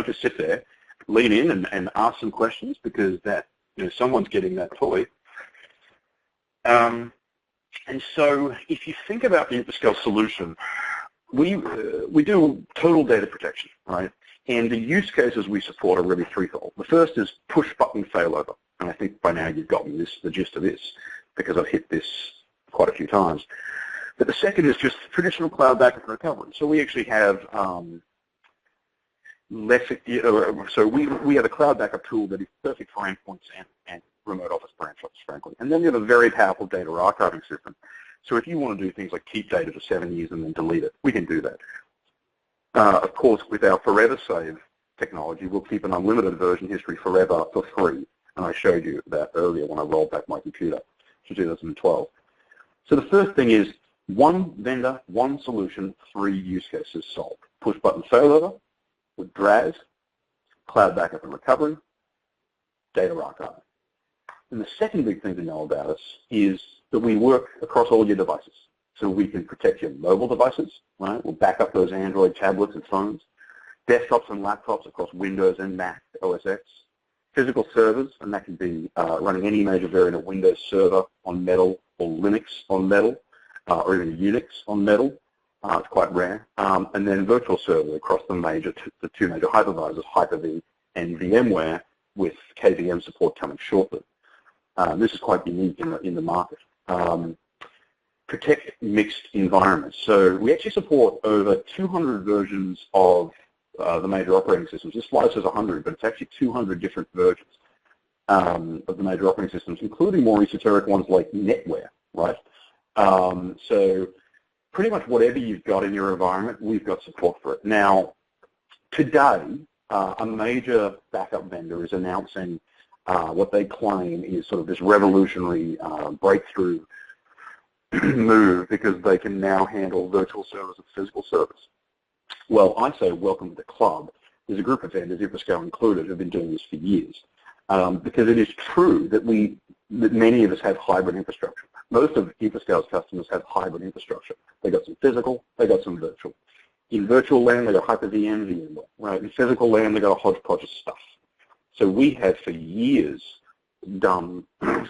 just sit there. Lean in and ask some questions, because that someone's getting that toy. And so if you think about the InfraScale solution, we do total data protection, right? And the use cases we support are really threefold. The first is push-button failover, and I think by now you've gotten the gist of this, because I've hit this quite a few times. But the second is just traditional cloud backup and recovery. So we actually have so we have a cloud backup tool that is perfect for endpoints and remote office branch office, frankly. And then we have a very powerful data archiving system. So if you want to do things like keep data for 7 years and then delete it, we can do that. Of course, with our Forever Save technology, we'll keep an unlimited version history forever for free. And I showed you that earlier when I rolled back my computer to 2012. So the first thing is one vendor, one solution, 3 use cases solved. Push button failover with DRAS, cloud backup and recovery, data archive. And the second big thing to know about us is that we work across all your devices. So we can protect your mobile devices, right? We'll back up those Android tablets and phones, desktops and laptops across Windows and Mac OS X, physical servers, and that can be running any major variant of Windows Server on Metal or Linux on Metal, or even Unix on Metal. It's quite rare. And then virtual servers across the 2 major hypervisors, Hyper-V and VMware, with KVM support coming shortly. This is quite unique in the market. Protect mixed environments. So we actually support over 200 versions of the major operating systems. This slide says 100, but it's actually 200 different versions of the major operating systems, including more esoteric ones like NetWare, right? So pretty much whatever you've got in your environment, we've got support for it. Now, today, a major backup vendor is announcing what they claim is sort of this revolutionary breakthrough move, because they can now handle virtual servers and physical servers. Well, I say welcome to the club. There's a group of vendors, InfraScale included, who have been doing this for years, because it is true that many of us have hybrid infrastructure. Most of Hyperscale's customers have hybrid infrastructure. They got some physical, they got some virtual. In virtual land, they got Hyper-VM, VMware, right? In physical land, they got a hodgepodge of stuff. So we have for years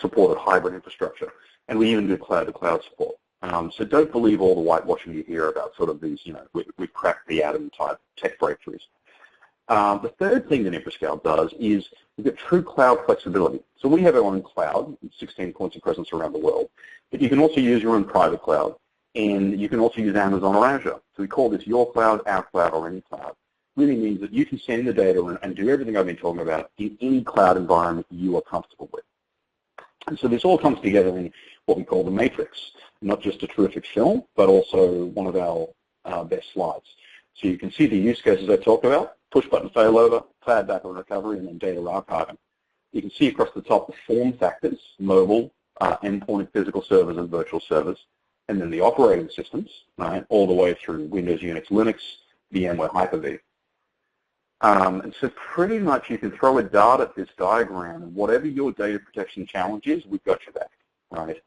supported hybrid infrastructure, and we even do cloud-to-cloud support. So don't believe all the whitewashing you hear about sort of these, we've cracked the atom type tech breakthroughs. The third thing that Hyperscale does is we've got true cloud flexibility. So we have our own cloud, 16 points of presence around the world, but you can also use your own private cloud, and you can also use Amazon or Azure. So we call this your cloud, our cloud, or any cloud. Really means that you can send the data and do everything I've been talking about in any cloud environment you are comfortable with. And so this all comes together in what we call the matrix, not just a terrific film, but also one of our best slides. So you can see the use cases I talked about: push button failover, cloud backup and recovery, and then data archiving. You can see across the top the form factors: mobile, endpoint, physical servers, and virtual servers, and then the operating systems, right, all the way through Windows, Unix, Linux, VMware, Hyper-V. And so pretty much you can throw a dart at this diagram, and whatever your data protection challenge is, we've got your back, right?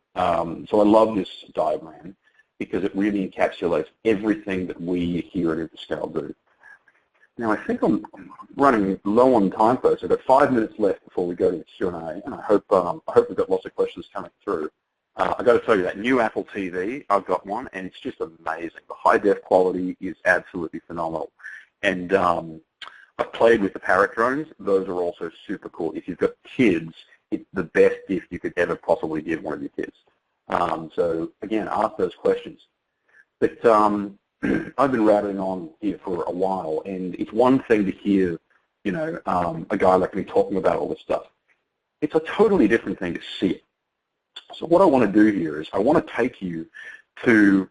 So I love this diagram because it really encapsulates everything that we here at Hyperscale do. Now I think I'm running low on time, folks. I've got 5 minutes left before we go to the Q&A, and I hope we've got lots of questions coming through. I've got to tell you that new Apple TV, I've got one, and it's just amazing. The high-def quality is absolutely phenomenal. And I've played with the Parrot drones. Those are also super cool. If you've got kids, it's the best gift you could ever possibly give one of your kids. So again, ask those questions. But I've been rattling on here for a while, and it's one thing to hear, a guy like me talking about all this stuff. It's a totally different thing to see it. So what I want to do here is I want to take you to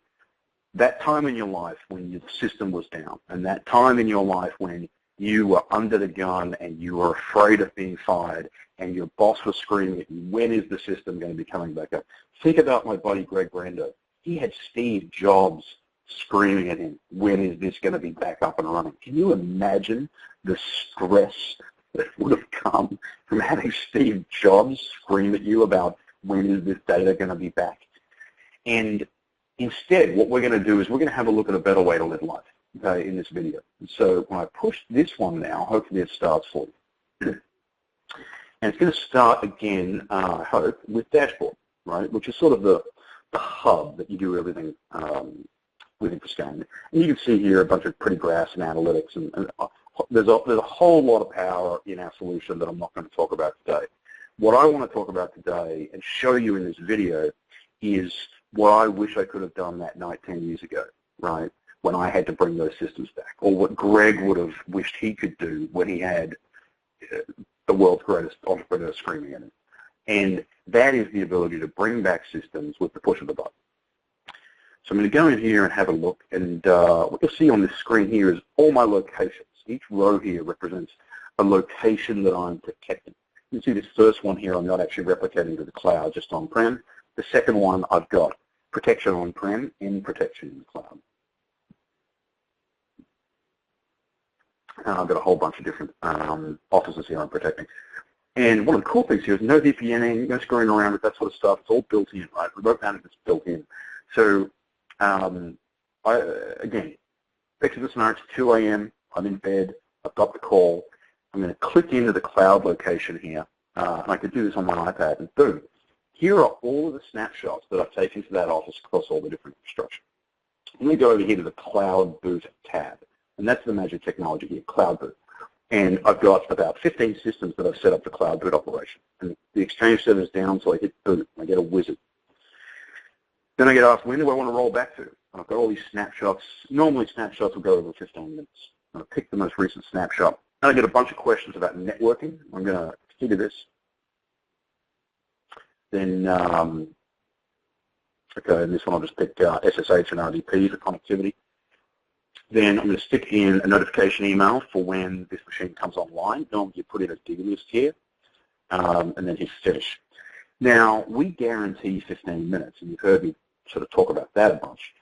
that time in your life when your system was down, and that time in your life when you were under the gun and you were afraid of being fired, and your boss was screaming at you, when is the system going to be coming back up? Think about my buddy Greg Brando. He had Steve Jobs screaming at him, when is this going to be back up and running? Can you imagine the stress that would have come from having Steve Jobs scream at you about when is this data going to be back? And instead, what we're going to do is we're going to have a look at a better way to live life. In this video. So when I push this one now, hopefully it starts for you. And it's going to start again, I hope, with Dashboard, right, which is sort of the hub that you do everything with Hyperscale. And you can see here a bunch of pretty graphs and analytics, and there's a whole lot of power in our solution that I'm not going to talk about today. What I want to talk about today and show you in this video is what I wish I could have done that night 10 years ago, right, when I had to bring those systems back, or what Greg would have wished he could do when he had the world's greatest entrepreneur screaming at him. And that is the ability to bring back systems with the push of a button. So I'm going to go in here and have a look, and what you'll see on this screen here is all my locations. Each row here represents a location that I'm protecting. You can see this first one here I'm not actually replicating to the cloud, just on-prem. The second one I've got protection on-prem and protection in the cloud. I've got a whole bunch of different offices here I'm protecting. And one of the cool things here is no VPNing, no screwing around with that sort of stuff. It's all built in, right? Remote management's built in. So, again, picture this scenario, it's 2 a.m., I'm in bed, I've got the call. I'm going to click into the cloud location here, and I could do this on my iPad, and boom. Here are all of the snapshots that I've taken to that office across all the different infrastructure. Let me go over here to the Cloud Boot tab. And that's the magic technology here, Cloud Boot. And I've got about 15 systems that I've set up for Cloud Boot operation. And the Exchange server is down, so I hit boot. I get a wizard. Then I get asked, when do I want to roll back to? And I've got all these snapshots. Normally snapshots will go over 15 minutes. And I pick the most recent snapshot. And I get a bunch of questions about networking. I'm going to figure this. Then, okay, in this one I'll just pick SSH and RDP for connectivity. Then I'm going to stick in a notification email for when this machine comes online. Normally you put in a dig list here, and then hit finish. Now, we guarantee 15 minutes, and you've heard me sort of talk about that a bunch.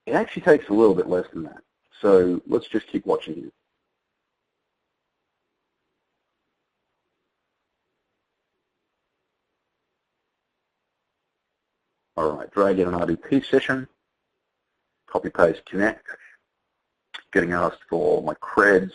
It actually takes a little bit less than that. So let's just keep watching here. All right, drag in an RDP session, copy paste connect, getting asked for my creds.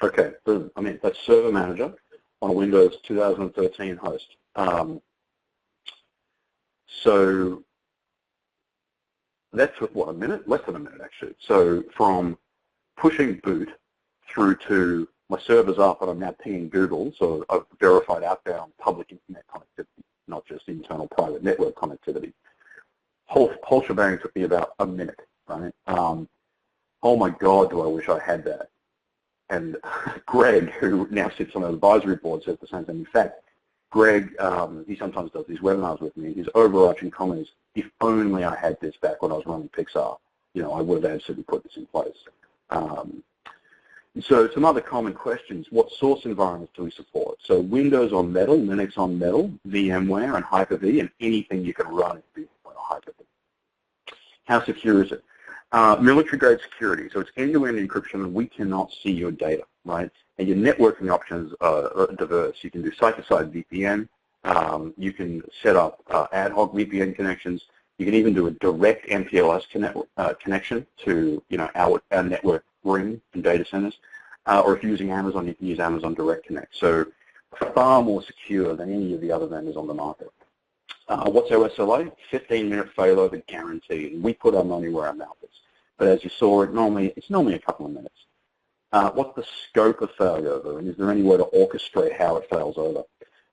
Okay, boom. I mean, that's Server Manager on a Windows 2013 host. So that's what, a minute? Less than a minute, actually. So from pushing boot through to my server's up and I'm now pinging Google, so I've verified outbound public internet connectivity, not just internal private network connectivity. Whole shebang took me about a minute, right? Oh my God, do I wish I had that. And Greg, who now sits on an advisory board, says the same thing. In fact, Greg, he sometimes does these webinars with me. His overarching comment is, if only I had this back when I was running Pixar, you know, I would have absolutely put this in place. So some other common questions. What source environments do we support? So Windows on Metal, Linux on Metal, VMware and Hyper-V, and anything you can run in VMware or Hyper-V. How secure is it? Military-grade security. So it's end-to-end encryption, and we cannot see your data, right? And your networking options are diverse. You can do site-to-site VPN. You can set up ad hoc VPN connections. You can even do a direct MPLS connection to, you know, our network ring and data centers. Or if you're using Amazon, you can use Amazon Direct Connect. So far more secure than any of the other vendors on the market. What's our SLA? 15-minute failover guaranteed. We put our money where our mouth is. But as you saw, it's normally a couple of minutes. What's the scope of failover, and is there any way to orchestrate how it fails over?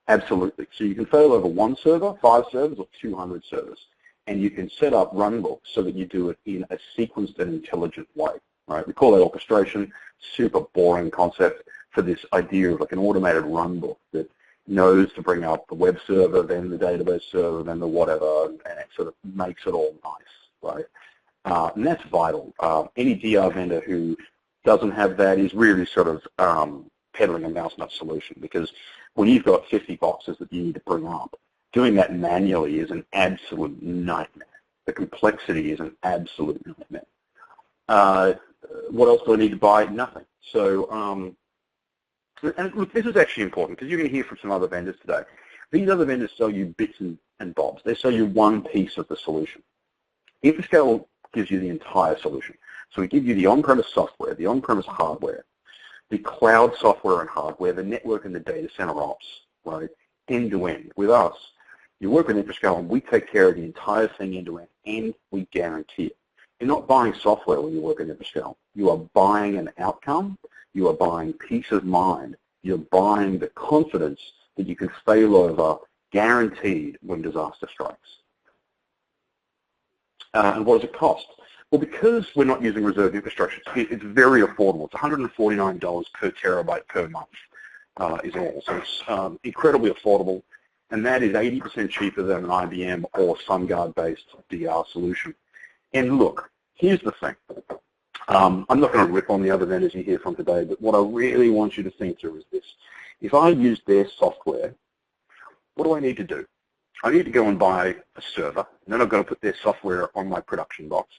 Absolutely. So you can fail over 1 server, 5 servers, or 200 servers. And you can set up runbooks so that you do it in a sequenced and intelligent way. Right? We call that orchestration. Super boring concept for this idea of like an automated runbook that knows to bring up the web server, then the database server, then the whatever, and it sort of makes it all nice, right? And that's vital. Any DR vendor who doesn't have that is really sort of peddling a mouse nut solution, because when you've got 50 boxes that you need to bring up, doing that manually is an absolute nightmare. The complexity is an absolute nightmare. What else do I need to buy? Nothing. So, and look, this is actually important because you're going to hear from some other vendors today. These other vendors sell you bits and bobs. They sell you one piece of the solution. Infoscale gives you the entire solution. So we give you the on-premise software, the on-premise hardware, the cloud software and hardware, the network and the data center ops, right, end-to-end. With us, you work with Infoscale and we take care of the entire thing end-to-end, and we guarantee it. You're not buying software when you work in Infoscale. You are buying an outcome. You are buying peace of mind. You're buying the confidence that you can fail over guaranteed when disaster strikes. And what does it cost? Well, because we're not using reserved infrastructure, it's very affordable. It's $149 per terabyte per month is all. So it's incredibly affordable, and that is 80% cheaper than an IBM or SunGuard-based DR solution. And look, here's the thing. I'm not going to rip on the other vendors you hear from today, but what I really want you to think through is this. If I use their software, what do I need to do? I need to go and buy a server, and then I've got to put their software on my production box.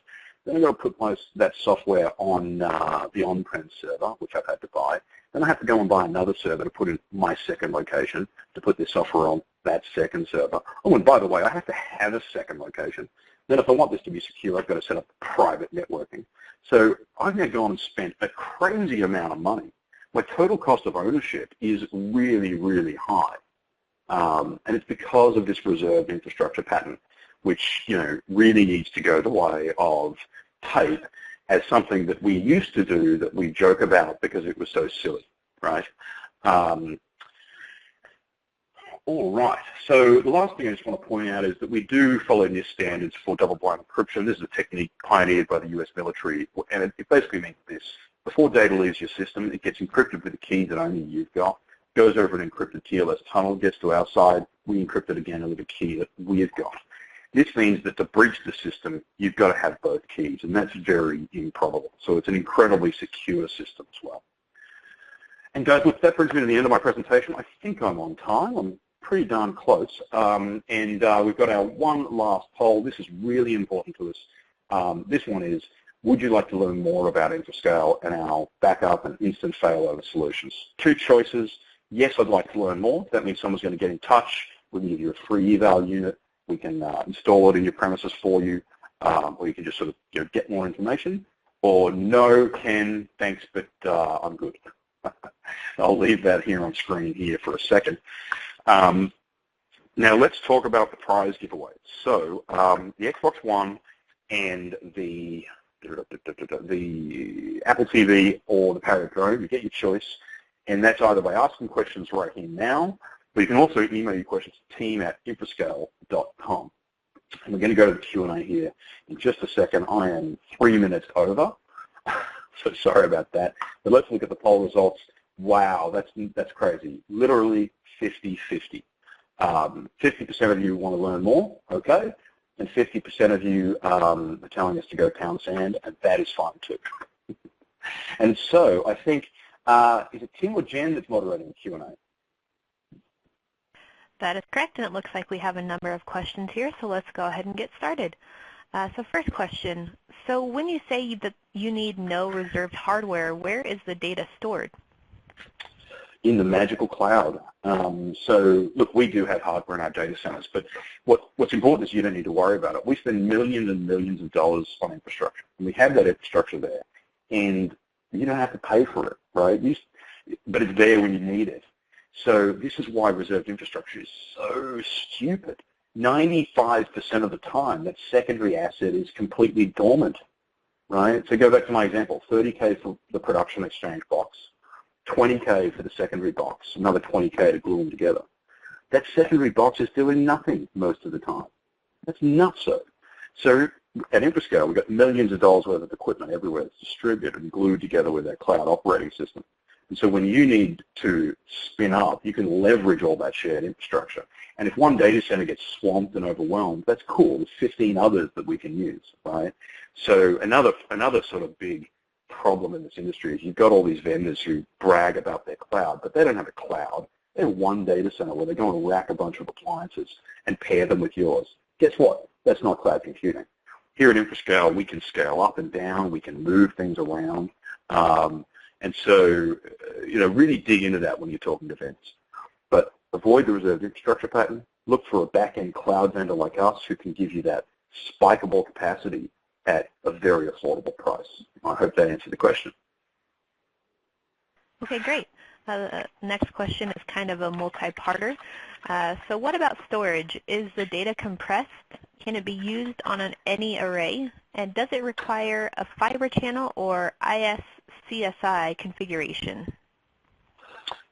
Then I've got to put that software on the on-prem server, which I've had to buy. Then I have to go and buy another server to put in my second location to put this software on that second server. Oh, and by the way, I have to have a second location. Then if I want this to be secure, I've got to set up private networking. So I've now gone and spent a crazy amount of money. My total cost of ownership is really, really high. And it's because of this reserved infrastructure pattern, which, you know, really needs to go the way of tape as something that we used to do that we joke about because it was so silly, right? All right, so the last thing I just want to point out is that we do follow NIST standards for double-blind encryption. This is a technique pioneered by the US military, and it basically means this. Before data leaves your system, it gets encrypted with a key that only you've got, goes over an encrypted TLS tunnel, gets to our side, we encrypt it again with a key that we've got. This means that to breach the system, you've got to have both keys, and that's very improbable. So it's an incredibly secure system as well. And guys, look, that brings me to the end of my presentation. I think I'm on time. I'm pretty darn close. And we've got our one last poll. This is really important to us. This one is, would you like to learn more about Infoscale and our backup and instant failover solutions? Two choices. Yes, I'd like to learn more. That means someone's going to get in touch. We can give you a free eval unit. We can install it in your premises for you, or you can just sort of get more information. Or no, Ken, thanks, but I'm good. I'll leave that here on screen here for a second. Now let's talk about the prize giveaway. So the Xbox One and the Apple TV or the Parrot Drone, you get your choice. And that's either by asking questions right here now, but you can also email your questions to team@infoscale.com. And we're going to go to the Q&A here in just a second. I am 3 minutes over, so sorry about that. But let's look at the poll results. Wow, that's crazy. Literally 50-50. 50% of you want to learn more, okay? And 50% of you are telling us to go pound sand, and that is fine too. And so I think, is it Tim or Jen that's moderating the Q&A? That is correct, and it looks like we have a number of questions here, so let's go ahead and get started. So first question, so when you say that you need no reserved hardware, where is the data stored? In the magical cloud. So look, we do have hardware in our data centers, but what's important is you don't need to worry about it. We spend millions and millions of dollars on infrastructure, and we have that infrastructure there, and you don't have to pay for it, right? But it's there when you need it. So this is why reserved infrastructure is so stupid. 95% of the time, that secondary asset is completely dormant, right? So go back to my example, 30K for the production exchange box, 20K for the secondary box, another 20K to glue them together. That secondary box is doing nothing most of the time. That's nuts. So at Infoscale, we've got millions of dollars worth of equipment everywhere that's distributed and glued together with our cloud operating system. And so when you need to spin up, you can leverage all that shared infrastructure. And if one data center gets swamped and overwhelmed, that's cool. There's 15 others that we can use, right? So another sort of big problem in this industry is you've got all these vendors who brag about their cloud, but they don't have a cloud. They have one data center where they're going to rack a bunch of appliances and pair them with yours. Guess what? That's not cloud computing. Here at Infoscale, we can scale up and down. We can move things around. And so, really dig into that when you're talking to vendors. But avoid the reserved infrastructure pattern. Look for a back-end cloud vendor like us who can give you that spikeable capacity at a very affordable price. I hope that answered the question. Okay, great. Next question is kind of a multi-parter. So what about storage? Is the data compressed? Can it be used on any array? And does it require a fiber channel or ISCSI configuration?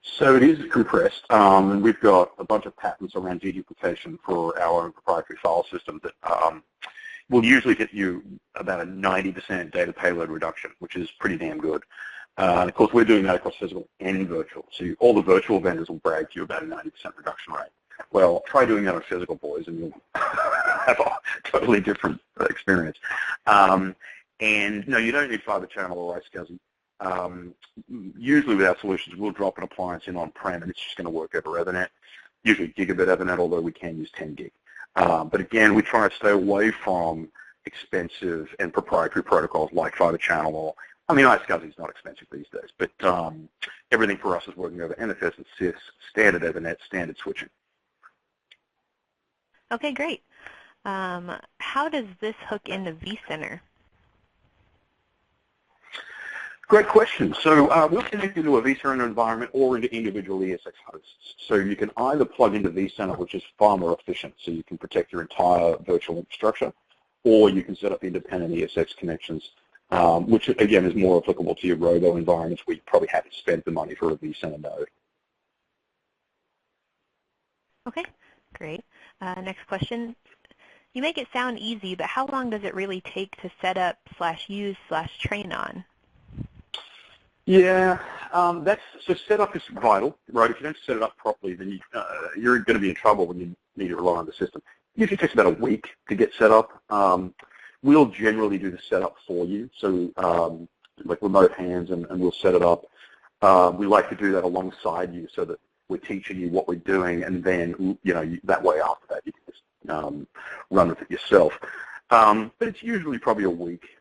So it is compressed, and we've got a bunch of patents around deduplication for our own proprietary file system that will usually get you about a 90% data payload reduction, which is pretty damn good. And of course, we're doing that across physical and virtual. So all the virtual vendors will brag to you about a 90% reduction rate. Well, try doing that on physical, boys, and you'll have a totally different experience. And no, you don't need fiber channel or iSCSI. Usually with our solutions, we'll drop an appliance in on-prem, and it's just going to work over Ethernet, usually gigabit Ethernet, although we can use 10 gig. But again, we try to stay away from expensive and proprietary protocols like fiber channel or, iSCSI is not expensive these days, but everything for us is working over NFS and CIS, standard Ethernet, standard switching. Okay, great. How does this hook into vCenter? Great question. So we'll connect into a vCenter environment or into individual ESX hosts. So you can either plug into vCenter, which is far more efficient, so you can protect your entire virtual infrastructure, or you can set up independent ESX connections, which again is more applicable to your robo environments where you probably haven't spent the money for a vCenter node. Okay, great. Next question. You make it sound easy, but how long does it really take to set up /use/train on? Yeah, so setup is vital, right? If you don't set it up properly, then you're going to be in trouble when you need to rely on the system. It usually takes about a week to get set up. We'll generally do the setup for you, so like remote hands, and we'll set it up. We like to do that alongside you so that we're teaching you what we're doing, and then, that way after that you can just run with it yourself. But it's usually probably a week,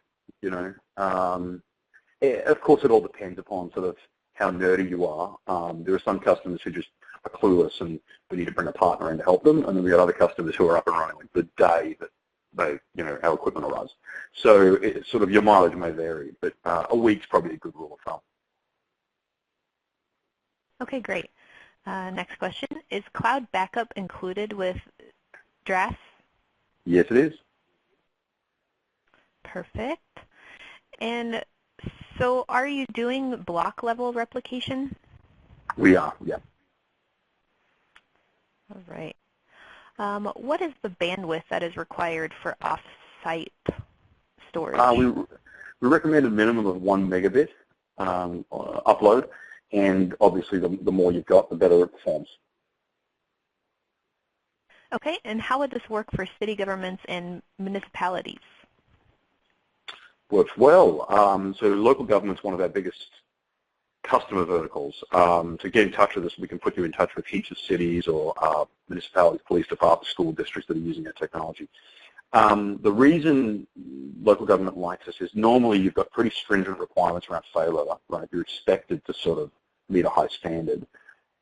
Of course, it all depends upon sort of how nerdy you are. There are some customers who just are clueless and we need to bring a partner in to help them, and then we have other customers who are up and running like the day that our equipment arrives. So it's sort of your mileage may vary, but a week's probably a good rule of thumb. Okay, great. Next question, is cloud backup included with DRAS? Yes, it is. Perfect. And so are you doing block level replication? We are, yeah. All right. What is the bandwidth that is required for off-site storage? We recommend a minimum of 1 megabit upload, and obviously the more you've got, the better it performs. Okay, and how would this work for city governments and municipalities? Works well. So local government's one of our biggest customer verticals. To get in touch with us, we can put you in touch with heaps of cities or municipalities, police departments, school districts that are using our technology. The reason local government likes us is normally you've got pretty stringent requirements around failover, right? You're expected to sort of meet a high standard.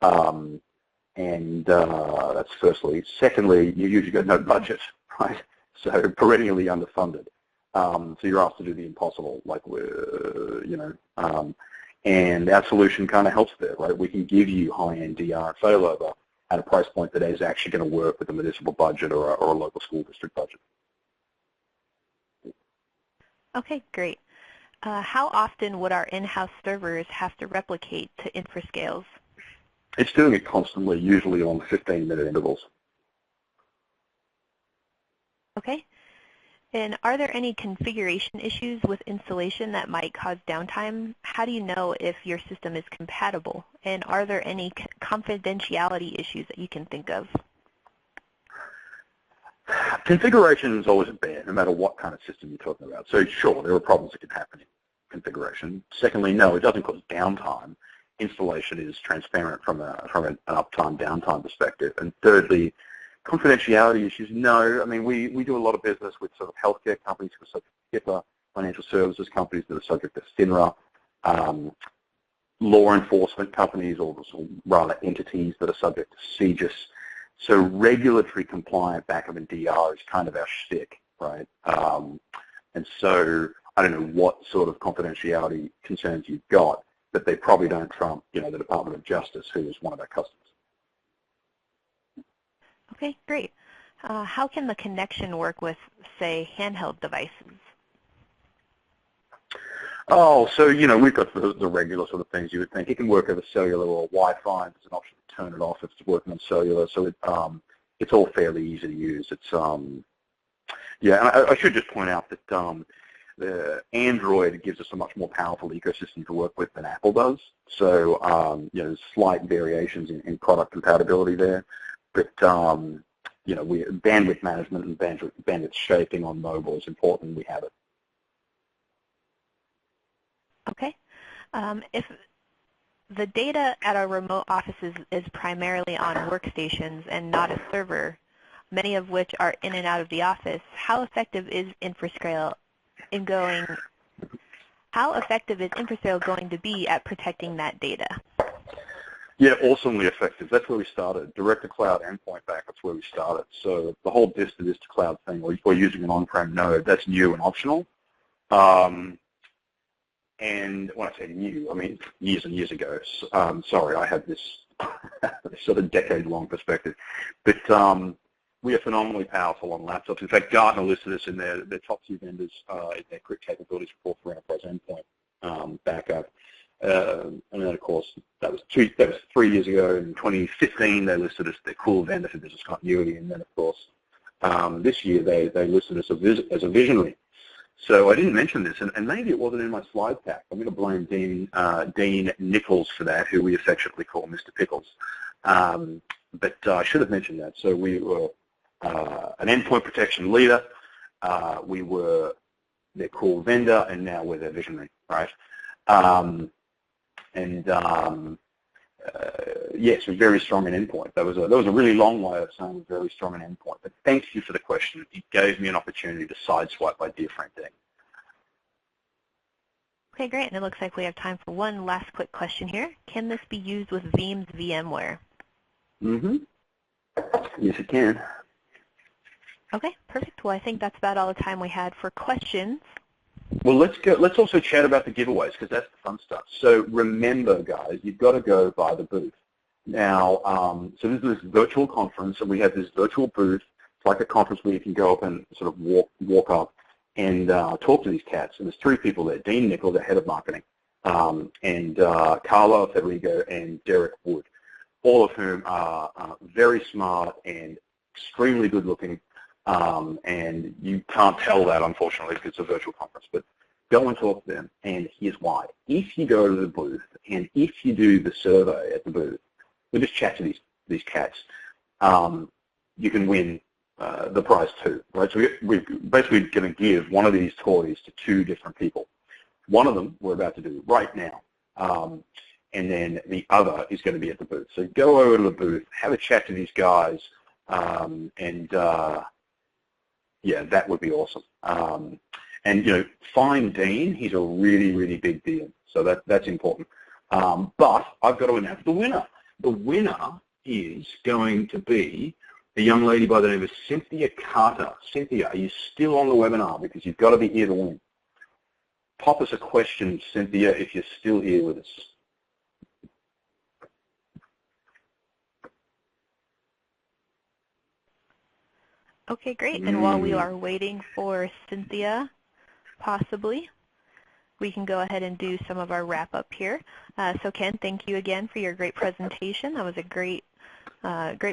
And that's firstly. Secondly, you usually got no budget, right? So perennially underfunded. So you're asked to do the impossible, like and our solution kind of helps there, right? We can give you high-end DR and failover at a price point that is actually going to work with a municipal budget or a local school district budget. Okay, great. How often would our in-house servers have to replicate to infrascales? It's doing it constantly, usually on 15-minute intervals. Okay. And are there any configuration issues with installation that might cause downtime? How do you know if your system is compatible? And are there any confidentiality issues that you can think of? Configuration is always bad, no matter what kind of system you're talking about. So sure, there are problems that can happen in configuration. Secondly, no, it doesn't cause downtime. Installation is transparent from an uptime, downtime perspective. And thirdly, confidentiality issues, no. I mean, we do a lot of business with sort of healthcare companies who are subject to HIPAA, financial services companies that are subject to FINRA, law enforcement companies, or rather entities that are subject to CGIS. So regulatory compliant backup and DR is kind of our shtick, right? And so I don't know what sort of confidentiality concerns you've got, but they probably don't trump, the Department of Justice, who is one of our customers. Okay, great. How can the connection work with, say, handheld devices? Oh, so, we've got the regular sort of things you would think. It can work over cellular or Wi-Fi. There's an option to turn it off if it's working on cellular. So it's all fairly easy to use. It's, yeah, and I should just point out that the Android gives us a much more powerful ecosystem to work with than Apple does. So, there's slight variations in product compatibility there. But, bandwidth management and bandwidth shaping on mobile is important. We have it. Okay. If the data at our remote offices is primarily on workstations and not a server, many of which are in and out of the office, how effective is infrascale going to be at protecting that data? Yeah, awesomely effective. That's where we started. Direct-to-cloud endpoint backup's where we started. So the whole disk-to-cloud thing, or using an on-prem node, that's new and optional. And when I say new, I mean years and years ago. Sorry, I have this sort of decade-long perspective. But we are phenomenally powerful on laptops. In fact, Gartner listed us in their top 2 vendors in their capabilities report for enterprise endpoint backup. And then, of course, that was 3 years ago. In 2015, they listed us their cool vendor for business continuity. And then, of course, this year they listed us as a visionary. So I didn't mention this, and maybe it wasn't in my slide pack. I'm going to blame Dean Nichols for that, who we affectionately call Mr. Pickles. But I should have mentioned that. So we were an endpoint protection leader. We were their core vendor, and now we're their visionary, right? yes, we're very strong in endpoint. That was a really long way of saying we're very strong in endpoint. But thank you for the question. It gave me an opportunity to sideswipe my dear friend Dean. Okay, great. And it looks like we have time for one last quick question here. Can this be used with Veeam's VMware? Mm-hmm. Yes, it can. Okay, perfect. Well, I think that's about all the time we had for questions. Well, let's also chat about the giveaways, because that's the fun stuff. So remember, guys, you've got to go by the booth. Now, so this is this virtual conference, and we have this virtual booth. It's like a conference where you can go up and sort of walk up and talk to these cats. And there's 3 people there: Dean Nichols, the head of marketing, and Carla Federico and Derek Wood, all of whom are very smart and extremely good looking. And you can't tell that, unfortunately, because it's a virtual conference. But go and talk to them, and here's why. If you go to the booth, and if you do the survey at the booth, we just chat to these cats, you can win the prize too, right? So we're basically going to give one of these toys to 2 different people. One of them we're about to do right now, and then the other is going to be at the booth. So go over to the booth, have a chat to these guys, and yeah, that would be awesome. And find Dean. He's a really, really big deal. So that's important. But I've got to announce the winner. The winner is going to be a young lady by the name of Cynthia Carter. Cynthia, are you still on the webinar? Because you've got to be here to win. Pop us a question, Cynthia, if you're still here with us. Okay, great. And while we are waiting for Cynthia, possibly, we can go ahead and do some of our wrap-up here. So Ken, thank you again for your great presentation. That was a great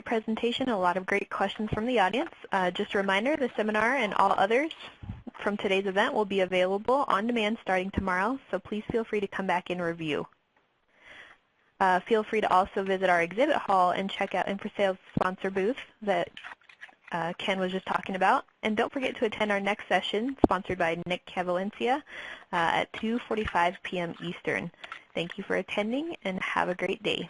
presentation, a lot of great questions from the audience. Just a reminder, the seminar and all others from today's event will be available on demand starting tomorrow, so please feel free to come back and review. Feel free to also visit our exhibit hall and check out InfoSales sponsor booth that Ken was just talking about. And don't forget to attend our next session, sponsored by Nick Cavalencia, at 2:45 p.m. Eastern. Thank you for attending, and have a great day.